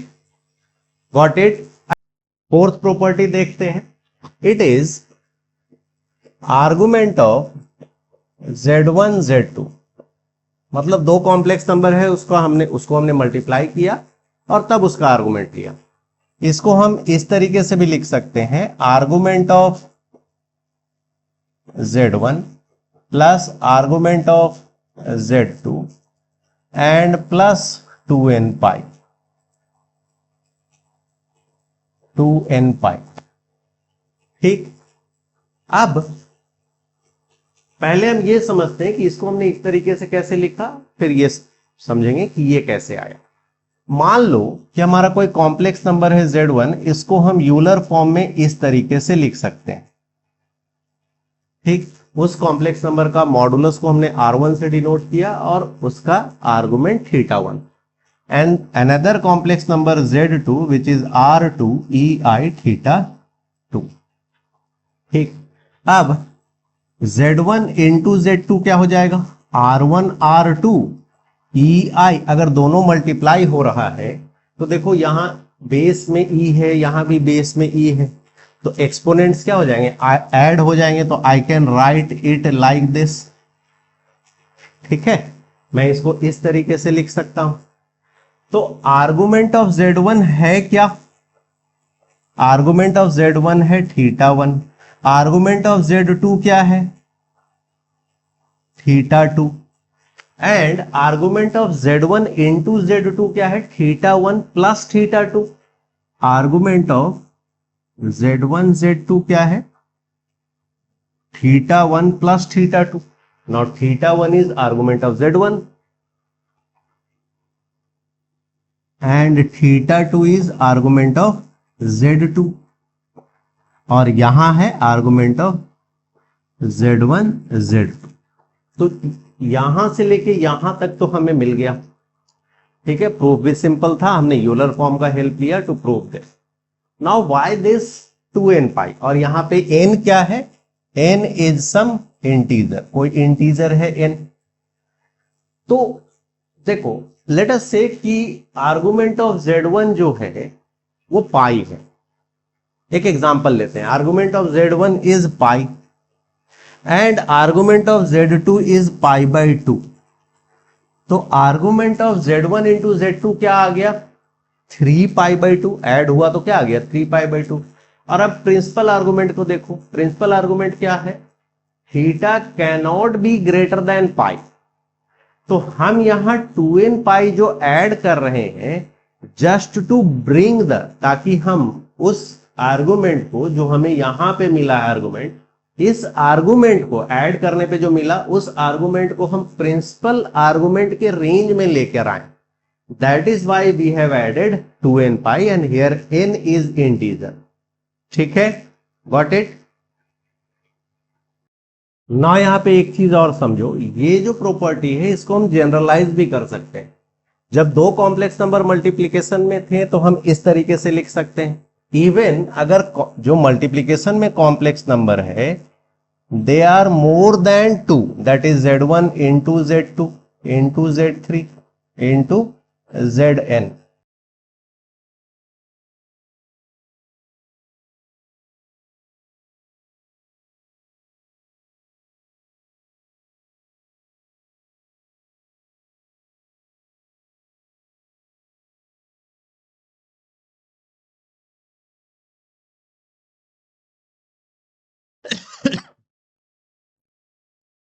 Got it. फोर्थ प्रॉपर्टी देखते हैं। It is argument of z1 z2, मतलब दो कॉम्प्लेक्स नंबर है उसको हमने मल्टीप्लाई किया और तब उसका आर्गुमेंट लिया। इसको हम इस तरीके से भी लिख सकते हैं, argument of z1 plus argument of z2 and plus 2n pi, 2n पाई, ठीक। अब पहले हम ये समझते हैं कि इसको हमने इस तरीके से कैसे लिखा, फिर ये समझेंगे कि ये कैसे आया। मान लो कि हमारा कोई कॉम्प्लेक्स नंबर है z1, इसको हम यूलर फॉर्म में इस तरीके से लिख सकते हैं, ठीक। उस कॉम्प्लेक्स नंबर का मॉडुलस को हमने r1 से डिनोट किया और उसका argument θ1, and another complex number z2 which is r2 ei θ2, ठीक। अब z1 इंटू z2 क्या हो जाएगा, r1 r2 ei। अगर दोनों मल्टीप्लाई हो रहा है तो देखो यहां बेस में e है, यहां भी बेस में e है, तो एक्सपोनेंट्स क्या हो जाएंगे, ऐड हो जाएंगे। तो I can write it like this, ठीक है। मैं इसको इस तरीके से लिख सकता हूं। तो आर्गुमेंट ऑफ z1 है क्या, आर्गुमेंट ऑफ z1 है θ1, आर्गुमेंट ऑफ z2 क्या है, θ2, and argument of z1 into z2 क्या है, θ1 प्लस θ2। आर्गुमेंट ऑफ z1 z2 क्या है, θ1 प्लस θ2। Now θ1 is argument of z1 and θ2 is argument of z2, और यहां है आर्गुमेंट ऑफ Z1 Z2। तो यहां से लेके यहां तक तो हमें मिल गया, ठीक है। प्रूफ भी सिंपल था, हमने यूलर फॉर्म का हेल्प लिया to prove this. Now why this 2n pi, और यहां पे n क्या है, n इज सम इंटीजर, कोई इंटीजर है n। तो देखो लेट अस से कि आर्गुमेंट ऑफ Z1 जो है वो पाई है। एक एग्जांपल लेते हैं, argument of Z1 is pi and argument of Z2 is pi by 2। तो argument of Z1 into Z2 क्या आ गया, 3 पाई बाई 2, ऐड हुआ तो क्या आ गया 3 पाई बाई 2। और अब प्रिंसिपल आर्गुमेंट को देखो, प्रिंसिपल आर्गुमेंट क्या है, theta cannot be greater than pi. तो हम यहां 2n पाई जो ऐड कर रहे हैं जस्ट टू ब्रिंग द, ताकि हम उस आर्गुमेंट को जो हमें यहां पे मिला है आर्गुमेंट, इस आर्गुमेंट को ऐड करने पे जो मिला उस आर्गुमेंट को हम प्रिंसिपल आर्गुमेंट के रेंज में लेकर आए। That is why we have added 2n pi and here n is integer. ठीक है, गॉट इट। ना यहां पे एक चीज और समझो, ये जो प्रॉपर्टी है इसको हम जनरलाइज भी कर सकते हैं। जब दो कॉम्प्लेक्स नंबर मल्टीप्लीकेशन में थे तो हम इस तरीके से लिख सकते हैं, इवन अगर जो मल्टीप्लीकेशन में कॉम्प्लेक्स नंबर है they are more than 2, that is Z1 into Z2 into Z3 into Zn।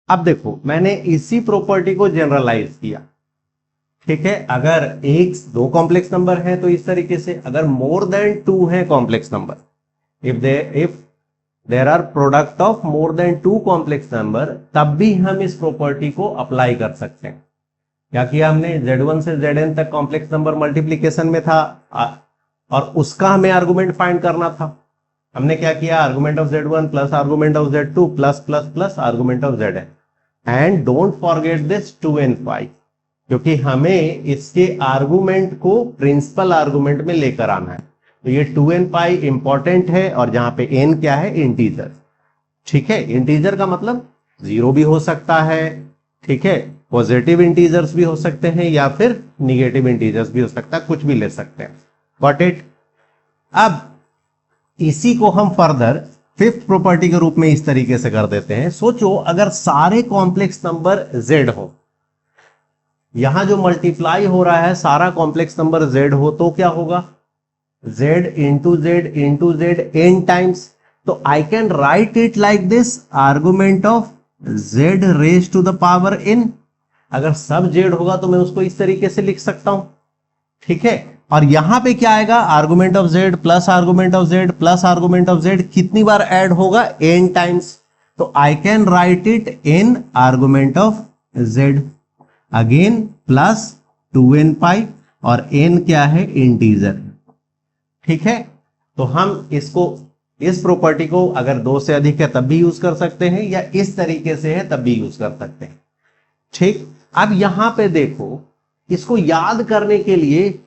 अब देखो मैंने इसी प्रॉपर्टी को जनरलाइज किया, ठीक है। अगर एक दो कॉम्प्लेक्स नंबर है तो इस तरीके से, अगर मोर देन 2 है complex number, if there are product of more than 2 complex number, तब भी हम इस प्रॉपर्टी को अप्लाई कर सकते हैं। क्या किया हमने, Z1 से Zn तक कॉम्प्लेक्स नंबर मल्टीप्लीकेशन में था और उसका हमें आर्गुमेंट फाइंड करना था। हमने क्या किया, argument of Z1 plus argument of Z2 plus plus plus argument of Zn, and don't forget this 2n पाई, क्योंकि हमें इसके आर्गुमेंट को प्रिंसिपल आर्गुमेंट में लेकर आना है। तो ये 2n पाई इंपॉर्टेंट है, और जहां पे n क्या है, इंटीजर। ठीक है, इंटीजर का मतलब जीरो भी हो सकता है, ठीक है, पॉजिटिव इंटीजर्स भी हो सकते हैं या फिर निगेटिव इंटीजर्स भी हो सकता है, कुछ भी ले सकते हैं। Got it. अब इसी को हम फर्दर फिफ्थ प्रॉपर्टी के रूप में इस तरीके से कर देते हैं। सोचो अगर सारे कॉम्प्लेक्स नंबर z हो, यहां जो मल्टीप्लाई हो रहा है सारा कॉम्प्लेक्स नंबर z हो, तो क्या होगा, z into z n times. तो I can write it like this, argument of z raise to the power n। अगर सब z होगा तो मैं उसको इस तरीके से लिख सकता हूं, ठीक है। और यहां पे क्या आएगा, argument of z plus argument of z plus argument of z, कितनी बार ऐड होगा, n टाइम्स। तो I can write it n argument of z, again plus 2n pi, और n क्या है, इंटीजर, ठीक है। तो हम इसको, इस प्रॉपर्टी को अगर दो से अधिक है तब भी यूज कर सकते हैं, या इस तरीके से है तब भी यूज कर सकते हैं, ठीक। अब यहां पे देखो, इसको याद करने के लिए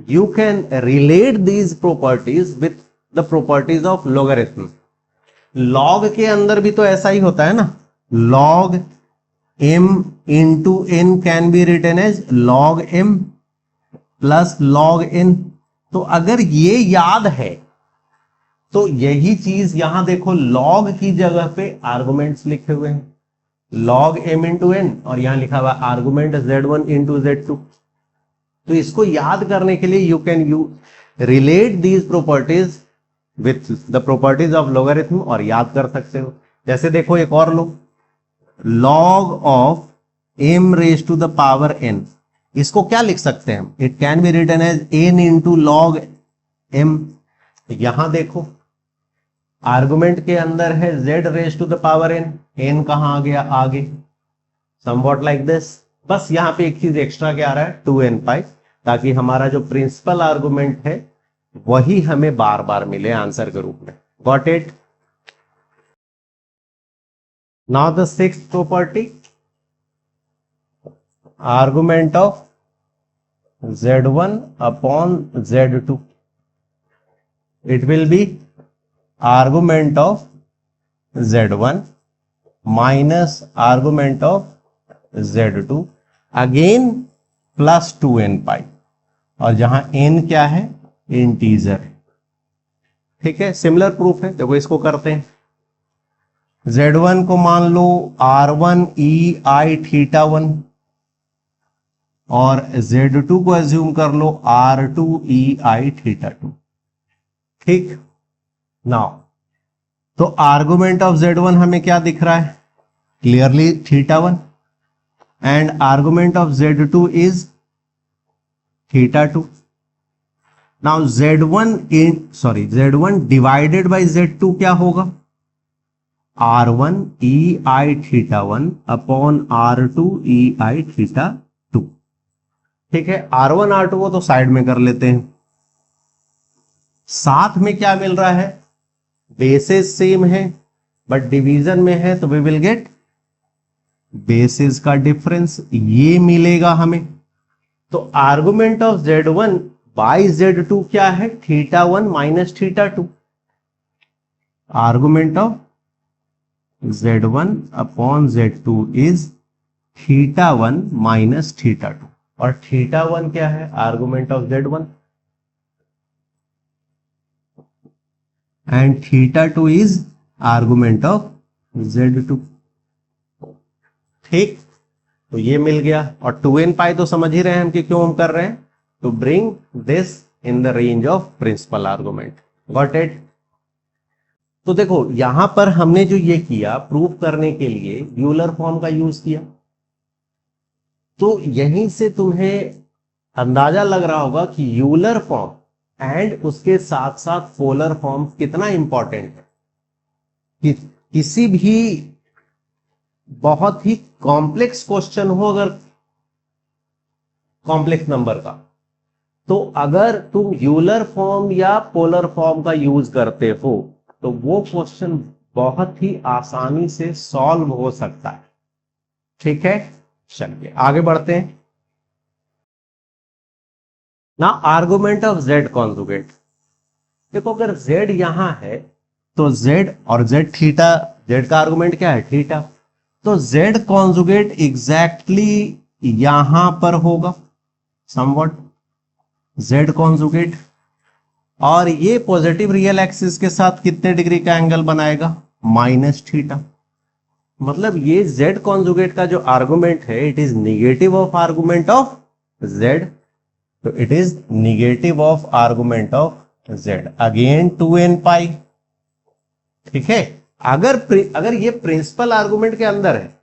you can relate these properties with the properties of logarithm. Log के अंदर भी तो ऐसा ही होता है ना, log m into n can be written as log m plus log n। तो अगर ये याद है तो यही चीज यहां देखो, log की जगह पे आर्गुमेंट्स लिखे हुए हैं, log m इंटू n, और यहां लिखा हुआ आर्गुमेंट Z1 इंटू Z2। तो इसको याद करने के लिए you can you relate these properties with the properties of logarithm, और याद कर सकते हो। जैसे देखो एक और लो, log of m raise to the power n, इसको क्या लिख सकते हैं, it can be written as n into log m। यहां देखो आर्गुमेंट के अंदर है z raise to the power n, n कहां आ गया, आगे, समवॉट लाइक दिस। बस यहां पे एक चीज एक्स्ट्रा क्या आ रहा है, 2n पाई, ताकि हमारा जो प्रिंसिपल आर्गुमेंट है वही हमें बार बार मिले आंसर के रूप में। Got it. Now the sixth property, argument of Z1 upon Z2, it will be argument of Z1 minus argument of Z2 again plus 2n pi, और जहां n क्या है, इंटीजर है। ठीक है, सिमिलर प्रूफ है, देखो इसको करते हैं। Z1 को मान लो R1 E I थीटा 1 और Z2 को एज्यूम कर लो R2 E I थीटा 2। ठीक, नाउ तो आर्गुमेंट ऑफ Z1 हमें क्या दिख रहा है, clearly theta 1, and argument of Z2 is theta 2। Now Z1 divided by Z2 क्या होगा, R1 E I theta 1 upon R2 E I theta 2। ठीक है, R1 R2 को तो साइड में कर लेते हैं। साथ में क्या मिल रहा है, बेसिस सेम है बट डिवीजन में है, तो वी विल गेट बेसिस का डिफरेंस, ये मिलेगा हमें। तो argument of Z1 by Z2 क्या है, theta 1 minus theta 2। Argument of Z1 upon Z2 is theta 1 minus theta 2, और थीटा 1 क्या है, argument of Z1, and theta 2 is argument of Z2। ठीक, तो ये मिल गया, और 2n पाई तो समझ ही रहे हैं हम कि क्यों हम कर रहे हैं, to bring this in the range of principal argument. Got it. तो देखो यहां पर हमने जो ये किया, प्रूफ करने के लिए यूलर फॉर्म का यूज किया, तो यहीं से तुम्हें अंदाजा लग रहा होगा कि यूलर फॉर्म एंड उसके साथ साथ पोलर फॉर्म कितना इंपॉर्टेंट है। कि किसी भी बहुत ही कॉम्प्लेक्स क्वेश्चन हो, अगर कॉम्प्लेक्स नंबर का, तो अगर तुम यूलर फॉर्म या पोलर फॉर्म का यूज करते हो तो वो क्वेश्चन बहुत ही आसानी से सॉल्व हो सकता है। ठीक है, चलिए आगे बढ़ते हैं। ना आर्गुमेंट ऑफ Z कॉन्जुगेट, देखो अगर Z यहां है तो Z और Z थीटा, Z का आर्गुमेंट क्या है, थीटा, तो Z कॉन्जुगेट एग्जैक्टली यहां पर होगा, समवट Z कॉन्जुगेट, और ये पॉजिटिव रियल एक्सिस के साथ कितने डिग्री का एंगल बनाएगा, माइनस थीटा। मतलब ये Z कॉन्जुगेट का जो आर्गुमेंट है, it is negative of argument of Z, तो it is negative of argument of Z, again 2n पाई। ठीक है, अगर ये प्रिंसिपल आर्गुमेंट के अंदर है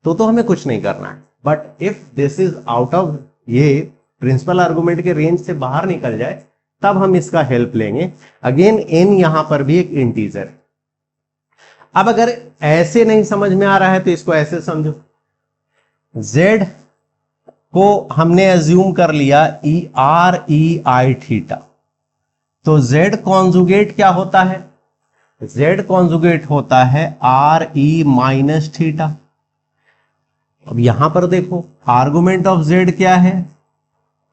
तो हमें कुछ नहीं करना है, but if this is out of, ये प्रिंसिपल आर्गुमेंट के रेंज से बाहर निकल जाए, तब हम इसका हेल्प लेंगे। अगेन n यहां पर भी एक इंटीजर है। अब अगर ऐसे नहीं समझ में आ रहा है तो इसको ऐसे समझो, Z को हमने एज्यूम कर लिया REI थीटा, तो Z कॉन्जुगेट क्या होता है, Z कॉन्जुगेट होता है RE माइनस थीटा। अब यहां पर देखो आर्गुमेंट ऑफ Z क्या है,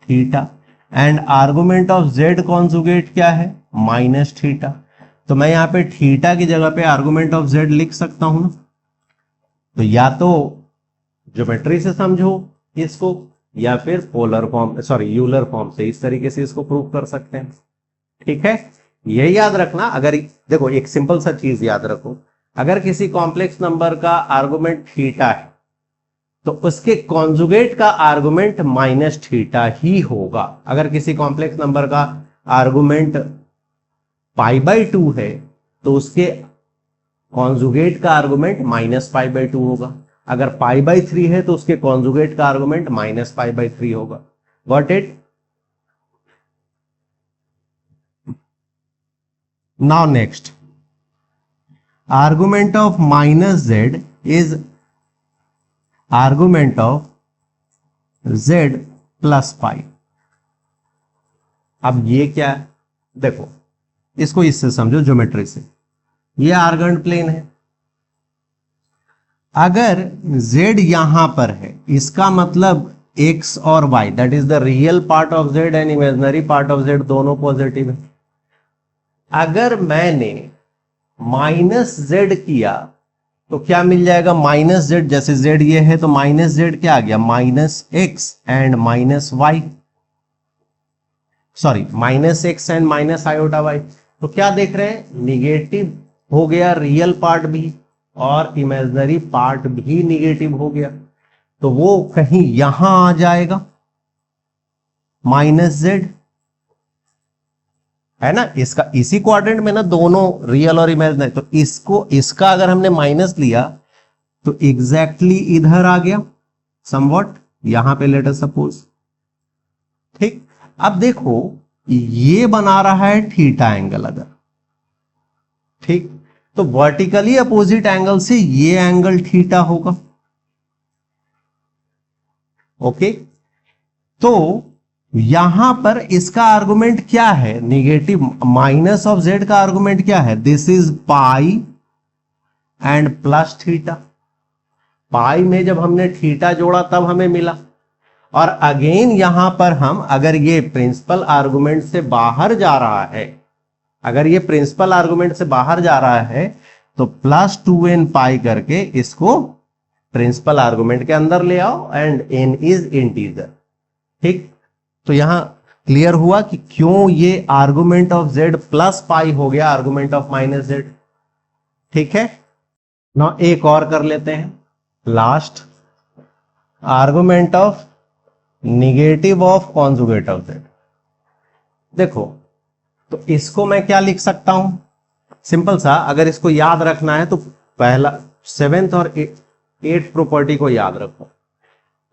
theta, and argument of Z conjugate क्या है, माइनस थीटा। तो मैं यहां पे थीटा की जगह पे आर्गुमेंट ऑफ Z लिख सकता हूं ना। तो या तो ज्योमेट्री से समझो इसको, या फिर polar form, sorry Euler form से, इस तरीके से इसको प्रूव कर सकते हैं। ठीक है, ये याद रखना। अगर देखो एक सिंपल सा चीज याद रखो, अगर किसी कॉम्प्लेक्स नंबर का आर्गुमेंट थीटा है तो उसके कॉन्जुगेट का आर्गुमेंट माइनस थीटा ही होगा। अगर किसी कॉम्प्लेक्स नंबर का आर्गुमेंट पाई बाई 2 है तो उसके कॉन्जुगेट का आर्गुमेंट माइनस पाई बाई 2 होगा। अगर पाई बाई 3 है तो उसके कॉन्जुगेट का आर्गुमेंट माइनस पाई बाई 3 होगा। Got it. Now next, argument of minus Z is argument of Z plus pi. अब ये क्या है, देखो इसको इससे समझो ज्योमेट्री से, ये आर्गन प्लेन है, अगर z यहां पर है, इसका मतलब x और y, that is the real part of z and imaginary part of z, दोनों पॉजिटिव है। अगर मैंने माइनस z किया तो क्या मिल जाएगा, माइनस z, जैसे z ये है तो माइनस z क्या आ गया, minus x and minus y, sorry minus x and minus iota y। तो क्या देख रहे हैं, निगेटिव हो गया रियल पार्ट भी और इमेजिनरी पार्ट भी निगेटिव हो गया, तो वो कहीं यहां आ जाएगा माइनस z, है ना। इसका इसी क्वाड्रेंट में ना दोनों रियल और इमेजिनरी, तो इसको इसका अगर हमने माइनस लिया तो एग्जैक्टली इधर आ गया समवॉट, यहां पे लेट अस सपोज। ठीक, अब देखो ये बना रहा है थीटा एंगल अगर, ठीक, तो वर्टिकली अपोजिट एंगल से ये एंगल थीटा होगा। ओके, तो यहां पर इसका आर्गुमेंट क्या है, निगेटिव, माइनस ऑफ z का आर्गुमेंट क्या है, this is pi and plus theta. Pi में जब हमने थीटा जोड़ा तब हमें मिला, और अगेन यहां पर हम अगर ये प्रिंसिपल आर्गुमेंट से बाहर जा रहा है, अगर ये प्रिंसिपल आर्गुमेंट से बाहर जा रहा है तो प्लस 2n पाई करके इसको प्रिंसिपल आर्गुमेंट के अंदर ले आओ एंड n इज इंटीजर। ठीक, तो यहां क्लियर हुआ कि क्यों ये argument of z plus pi हो गया आर्गुमेंट ऑफ माइनस z। ठीक है ना, एक और कर लेते हैं, last argument of negative of conjugate of z। देखो तो इसको मैं क्या लिख सकता हूं, सिंपल सा, अगर इसको याद रखना है तो पहला 7th और 8th प्रॉपर्टी को याद रखो।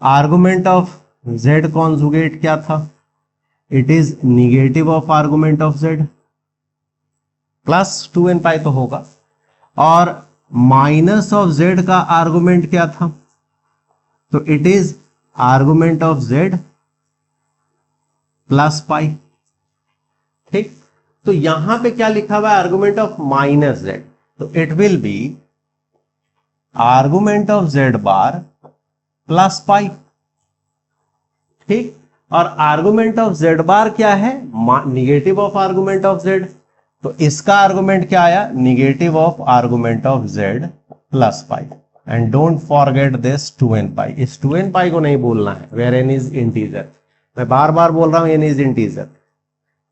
आर्गुमेंट ऑफ z कॉन्जुगेट क्या था, it is negative of argument of z, plus 2n पाई तो होगा, और माइनस ऑफ z का आर्गुमेंट क्या था, तो it is argument of z plus pi. ठीक, तो यहां पे क्या लिखा हुआ है, आर्गुमेंट ऑफ माइनस z, तो it will B argument of z bar plus pi. ठीक, और आर्गुमेंट ऑफ z बार क्या है, negative of argument of z, तो इसका आर्गुमेंट क्या आया, negative of argument of z plus pi. And don't forget this 2n पाई, इस 2n पाई को नहीं बोलना है, वेयर n इज इंटीजर। मैं बार बार बोल रहा हूं n इज इंटीजर,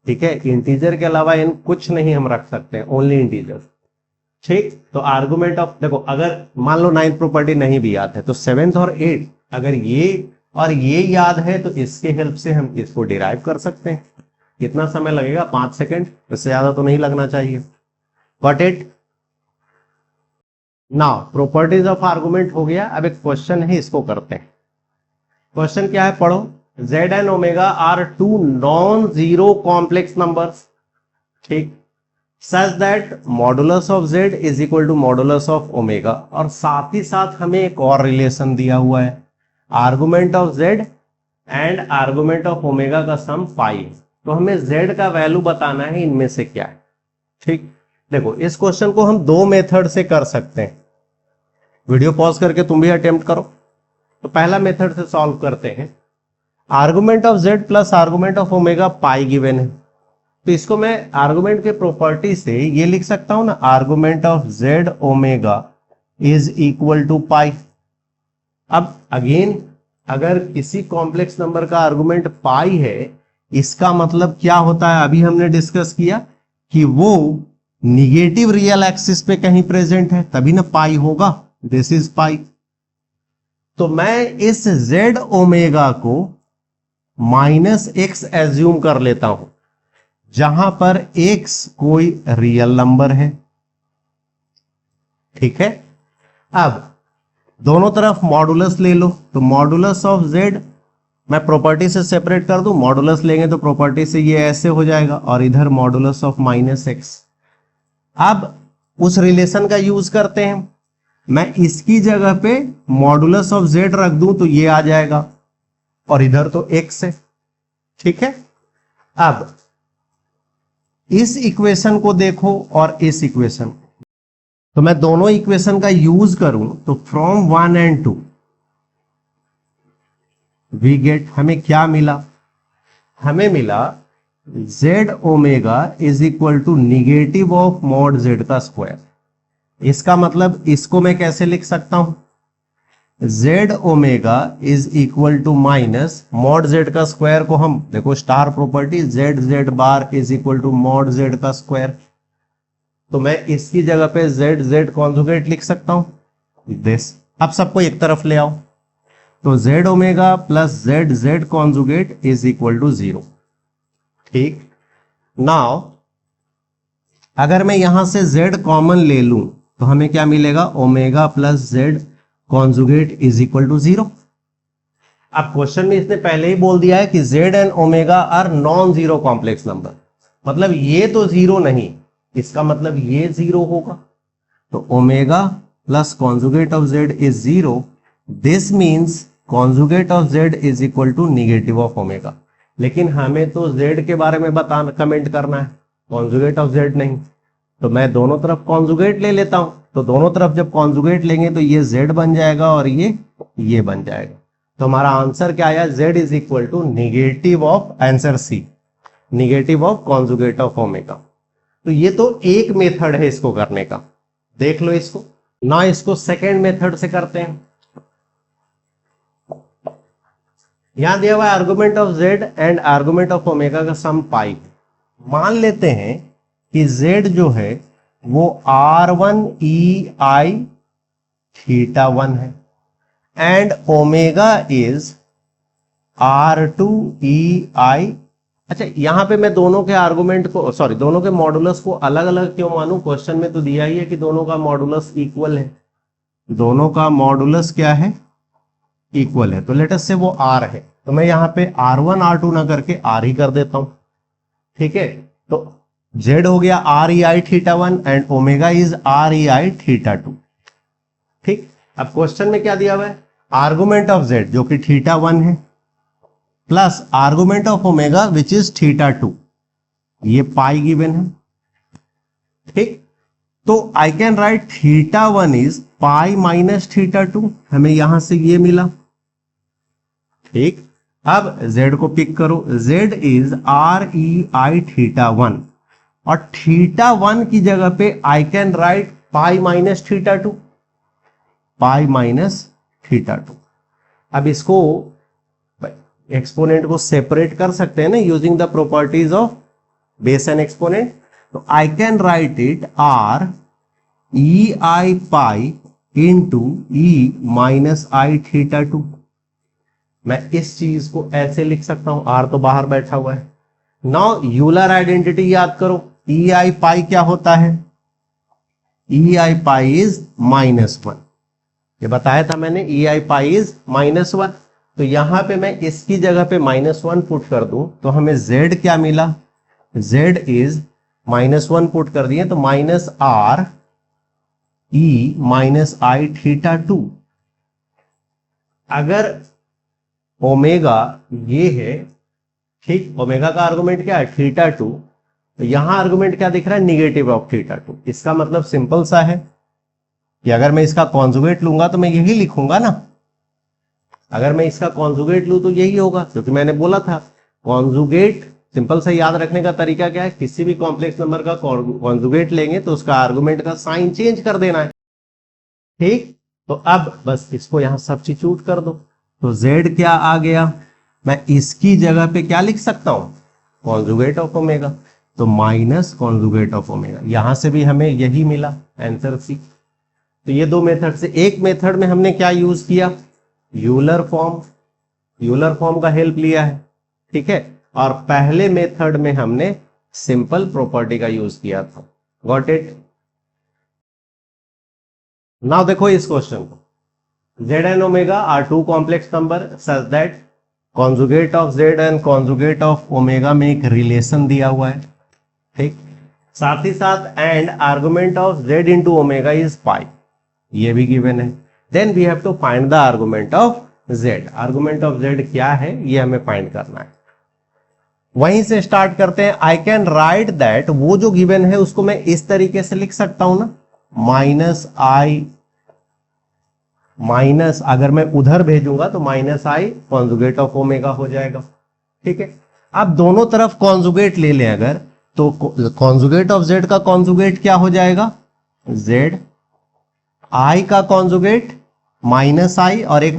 ठीक है, इंटीजर के अलावा n कुछ नहीं हम रख सकते हैं, ओनली इंटीजर। ठीक, तो आर्गुमेंट ऑफ, देखो अगर मान लो 9th प्रॉपर्टी नहीं भी याद है तो 7th और 8th अगर ये और ये याद है तो इसके हेल्प से हम इसको डिराइव कर सकते हैं। कितना समय लगेगा, 5 सेकंड, इससे ज्यादा तो नहीं लगना चाहिए। Got it. Now properties of argument हो गया, अब एक क्वेश्चन है, इसको करते हैं। क्वेश्चन क्या है, पढ़ो। z and omega are two non zero complex numbers, ठीक, such that modulus of z is equal to modulus of omega, और साथ ही साथ हमें एक और रिलेशन दिया हुआ है, argument of z and argument of omega का सम पाई है, तो हमें z का वैल्यू बताना है इनमें से क्या है। ठीक, देखो इस क्वेश्चन को हम दो मेथड से कर सकते हैं, वीडियो पॉज करके तुम भी अटेम्प्ट करो। तो पहला मेथड से सॉल्व करते हैं, argument of z plus argument of omega pi given है, तो इसको मैं आर्गुमेंट के प्रॉपर्टी से ये लिख सकता हूं ना, argument of z omega is equal to pi. अब अगेन अगर किसी कॉम्प्लेक्स नंबर का आर्गुमेंट पाई है, इसका मतलब क्या होता है, अभी हमने डिस्कस किया कि वो निगेटिव रियल एक्सिस पे कहीं प्रेजेंट है, तभी ना पाई होगा, दिस इज पाई। तो मैं इस z ओमेगा को माइनस x एज्यूम कर लेता हूं, जहां पर x कोई रियल नंबर है। ठीक है, अब दोनों तरफ मॉडुलस ले लो, तो मॉडुलस ऑफ z मैं प्रॉपर्टी से सेपरेट कर दूं, मॉडुलस लेंगे तो प्रॉपर्टी से ये ऐसे हो जाएगा, और इधर मॉडुलस ऑफ माइनस x। अब उस रिलेशन का यूज करते हैं, मैं इसकी जगह पे मॉडुलस ऑफ z रख दूं तो ये आ जाएगा, और इधर तो x है। ठीक है, अब इस इक्वेशन को देखो और इस इक्वेशन, तो मैं दोनों इक्वेशन का यूज करूं तो फ्रॉम 1 and 2 वी गेट, हमें क्या मिला? हमें मिला z omega is equal to negative of mod z का स्क्वायर। इसका मतलब इसको मैं कैसे लिख सकता हूं? z omega is equal to minus mod z का स्क्वायर को हम देखो star property z bar is equal to mod z का स्क्वायर। तो मैं इसकी जगह पे z कॉन्जुगेट लिख सकता हूं दिस। अब सबको एक तरफ ले आओ, तो z omega plus z conjugate is equal to 0। ठीक, नाउ अगर मैं यहां से z कॉमन ले लूं तो हमें क्या मिलेगा? Omega plus z conjugate is equal to 0। अब क्वेश्चन में इसने पहले ही बोल दिया है कि z and omega are non zero complex number, मतलब ये तो जीरो नहीं, इसका मतलब ये जीरो होगा। तो omega plus conjugate of z is 0, this means conjugate of z is equal to negative of omega. लेकिन हमें तो z के बारे में बताना, कमेंट करना है, कॉन्जुगेट ऑफ z नहीं। तो मैं दोनों तरफ कॉन्जुगेट ले लेता हूं, तो दोनों तरफ जब कॉन्जुगेट लेंगे तो ये z बन जाएगा और ये बन जाएगा। तो हमारा आंसर क्या आया? z is equal to negative of, answer C, negative of conjugate of omega. तो ये तो एक मेथड है इसको करने का, देख लो इसको ना। इसको सेकेंड मेथड से करते हैं। यहां दिया हुआ argument of z and argument of omega का सम पाई। मान लेते हैं कि z जो है वो r1 ei थीटा 1 है and omega is r2 ei। अच्छा, यहां पे मैं दोनों के आर्गुमेंट को, सॉरी दोनों के मॉडुलस को अलग अलग क्यों मानूं? क्वेश्चन में तो दिया ही है कि दोनों का मॉडुलस इक्वल है। दोनों का मॉडुलस क्या है? इक्वल है। तो लेट अस से वो r है, तो मैं यहां पे r1 r2 ना करके r ही कर देता हूं। ठीक है, तो z हो गया r e i theta 1 and omega is r e i theta 2। ठीक, अब क्वेश्चन में क्या दिया हुआ है? आर्गुमेंट ऑफ z जो कि थीटा 1 है plus argument of omega which is theta 2, ये पाई गिवन है। ठीक, तो I can right theta 1 is pi minus theta 2, हमें यहां से ये मिला। ठीक, अब z को पिक करो, z is r e i theta 1 और थीटा 1 की जगह पे आई can right pi minus theta 2, pi minus theta 2। अब इसको एक्सपोनेंट को सेपरेट कर सकते हैं ना using the properties of base and exponent. तो I can write it r e i pi into e minus i theta 2। मैं इस चीज को ऐसे लिख सकता हूं, r तो बाहर बैठा हुआ है। नाउ यूलर आइडेंटिटी याद करो, e i पाई क्या होता है? e i पाई इज -1, ये बताया था मैंने, e i पाई इज -1। तो यहां पे मैं इसकी जगह पे -1 पुट कर दूं तो हमें z क्या मिला? z इज -1 पुट कर दिए तो minus r e minus i theta 2। अगर ओमेगा ये है, ठीक, ओमेगा का आर्गुमेंट क्या है? थीटा 2। तो यहां आर्गुमेंट क्या दिख रहा है? Negative of theta 2। इसका मतलब सिंपल सा है कि अगर मैं इसका कॉन्जुगेट लूंगा तो मैं यही लिखूंगा ना। अगर मैं इसका कॉन्जुगेट लूं तो यही होगा, क्योंकि मैंने बोला था कॉन्जुगेट, सिंपल सा याद रखने का तरीका क्या है? किसी भी कॉम्प्लेक्स नंबर का कॉन्जुगेट लेंगे तो उसका आर्गुमेंट का साइन चेंज कर देना है। ठीक, तो अब बस इसको यहां सब्स्टिट्यूट कर दो, तो z क्या आ गया? मैं इसकी जगह पे क्या लिख सकता हूं? कॉन्जुगेट ऑफ ओमेगा, तो माइनस कॉन्जुगेट ऑफ ओमेगा। यहां से भी हमें यही मिला, आंसर सी। तो ये दो मेथड से, एक मेथड में हमने क्या यूज किया? यूलर फॉर्म, यूलर फॉर्म का हेल्प लिया है। ठीक है, और पहले मेथड में हमने सिंपल प्रॉपर्टी का यूज किया था। Got it? नाउ देखो इस क्वेश्चन को, z and omega are two complex number such that conjugate of z and conjugate of omega में एक रिलेशन दिया हुआ है। ठीक, साथ ही साथ and argument of z into omega is pi, ये भी गिवन है। Then we have to find the argument of z। Argument of z क्या है ये हमें फाइंड करना है। वहीं से स्टार्ट करते हैं। आई कैन राइट दैट, वो जो गिवन है उसको मैं इस तरीके से लिख सकता हूं ना, माइनस आई माइनस, अगर मैं उधर भेजूंगा तो minus I conjugate of omega हो जाएगा। ठीक है, अब दोनों तरफ कॉन्जुगेट ले लें अगर, तो कॉन्जुगेट ऑफ जेड का कॉन्जुगेट क्या हो जाएगा, जेड, आई का कॉन्जुगेट माइनस आई, और एक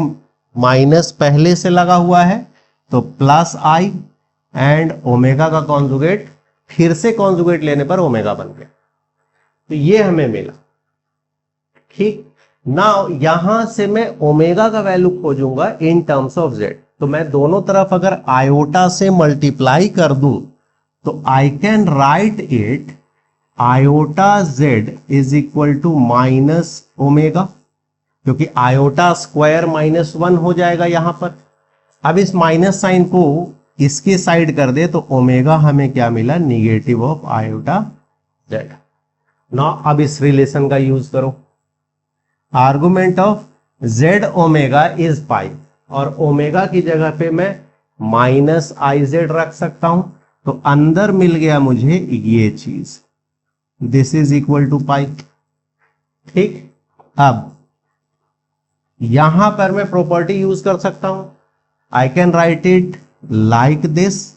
माइनस पहले से लगा हुआ है तो प्लस आई, एंड ओमेगा का कॉन्जुगेट फिर से कॉन्जुगेट लेने पर ओमेगा बन गया। तो ये हमें मिला। ठीक, ना यहां से मैं ओमेगा का वैल्यू खोजूंगा इन टर्म्स ऑफ जेड, तो मैं दोनों तरफ अगर आयोटा से मल्टीप्लाई कर दूं तो I can write it iota z is equal to minus omega, क्योंकि आयोटा स्क्वायर -1 हो जाएगा यहां पर। अब इस माइनस साइन को इसके साइड कर दे तो ओमेगा हमें क्या मिला, निगेटिव ऑफ आयोटा जेड। ना अब इस रिलेशन का यूज करो, argument of Z omega is पाई, और ओमेगा की जगह पे मैं माइनस आई जेड रख सकता हूं, तो अंदर मिल गया मुझे ये चीज, दिस इज इक्वल टू पाई। ठीक, अब यहां पर मैं प्रॉपर्टी यूज कर सकता हूं, I can write it like this,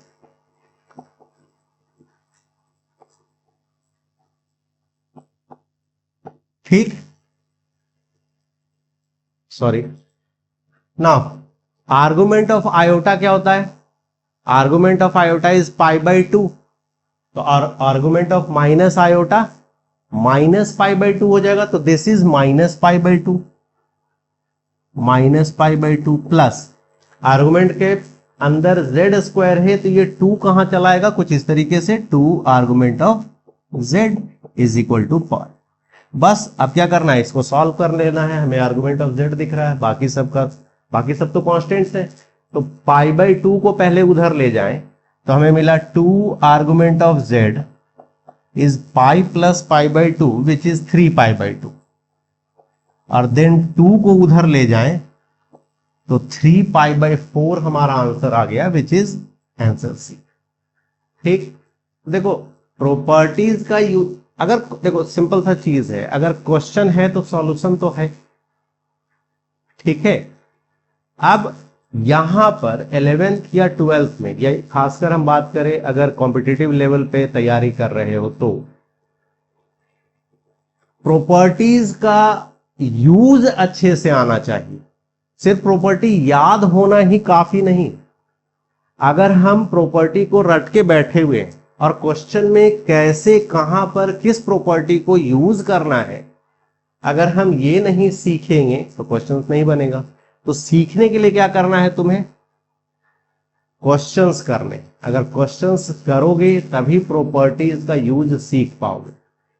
ठीक, sorry, now argument of iota क्या होता है, argument of iota is pi by 2, तो argument of minus iota minus pi by 2 हो जाएगा, तो this is minus pi by 2, minus pi by 2 plus argument के अंदर जेड स्क्वायर है तो ये 2 कहां चलाएगा, कुछ इस तरीके से 2 argument of Z is equal to pi. बस अब क्या करना है, इसको सॉल्व कर लेना है, हमें आर्गुमेंट ऑफ जेड दिख रहा है, बाकी सब तो कांस्टेंट्स है, तो पाई बाई 2 को पहले उधर ले जाएं तो हमें मिला 2 argument of Z is pi plus pi by 2 which is 3 pi by 2, और देन 2 को उधर ले जाएं तो 3 पाई बाई 4 हमारा आंसर आ गया विच इज आंसर सी। ठीक, देखो प्रॉपर्टीज का यूज, अगर देखो सिंपल सा चीज है, अगर क्वेश्चन है तो सॉल्यूशन तो है। ठीक है, अब यहां पर 11th या 12th में, या खासकर हम बात करें अगर कॉम्पिटिटिव लेवल पे तैयारी कर रहे हो, तो प्रॉपर्टीज का यूज अच्छे से आना चाहिए। सिर्फ प्रॉपर्टी याद होना ही काफी नहीं, अगर हम प्रॉपर्टी को रट के बैठे हुए हैं और क्वेश्चन में कैसे कहां पर किस प्रॉपर्टी को यूज करना है, अगर हम ये नहीं सीखेंगे तो क्वेश्चन नहीं बनेगा। तो सीखने के लिए क्या करना है तुम्हें, क्वेश्चंस करने, अगर क्वेश्चंस करोगे तभी प्रॉपर्टीज का यूज सीख पाओगे।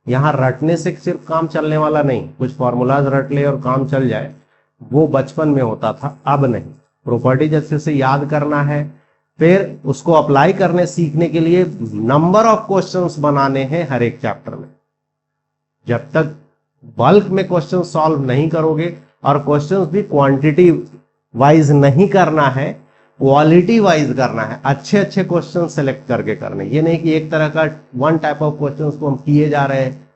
यहां रटने से सिर्फ काम चलने वाला नहीं, कुछ फॉर्मूलाज रट ले और काम चल जाए, वो बचपन में होता था, अब नहीं। प्रॉपर्टीज अच्छे से याद करना है, फिर उसको अप्लाई करने सीखने के लिए नंबर ऑफ क्वेश्चंस बनाने हैं हर एक चैप्टर में। जब तक बल्क में क्वेश्चन सॉल्व नहीं करोगे, और क्वेश्चंस भी क्वांटिटी वाइज नहीं करना है, क्वालिटी वाइज करना है, अच्छे अच्छे क्वेश्चन सेलेक्ट करके करने, ये नहीं कि एक तरह का वन टाइप ऑफ क्वेश्चंस को हम किए जा रहे हैं।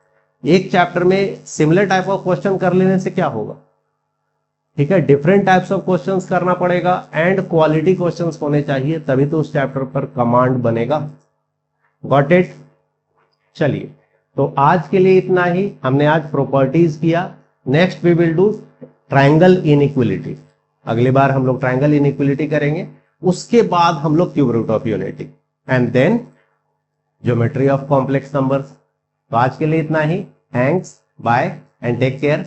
एक चैप्टर में सिमिलर टाइप ऑफ क्वेश्चन कर लेने से क्या होगा, ठीक है, डिफरेंट टाइप्स ऑफ क्वेश्चंस करना पड़ेगा, एंड क्वालिटी क्वेश्चंस होने चाहिए, तभी तो उस चैप्टर पर कमांड बनेगा। Got it? चलिए, तो आज के लिए इतना ही। हमने आज प्रॉपर्टीज किया, next we will do triangle inequality. अगली बार हम लोग ट्रायंगल इनइक्वलिटी करेंगे, उसके बाद हम लोग cube root of unity, and then geometry of complex numbers. तो आज के लिए इतना ही। Thanks, bye and take care.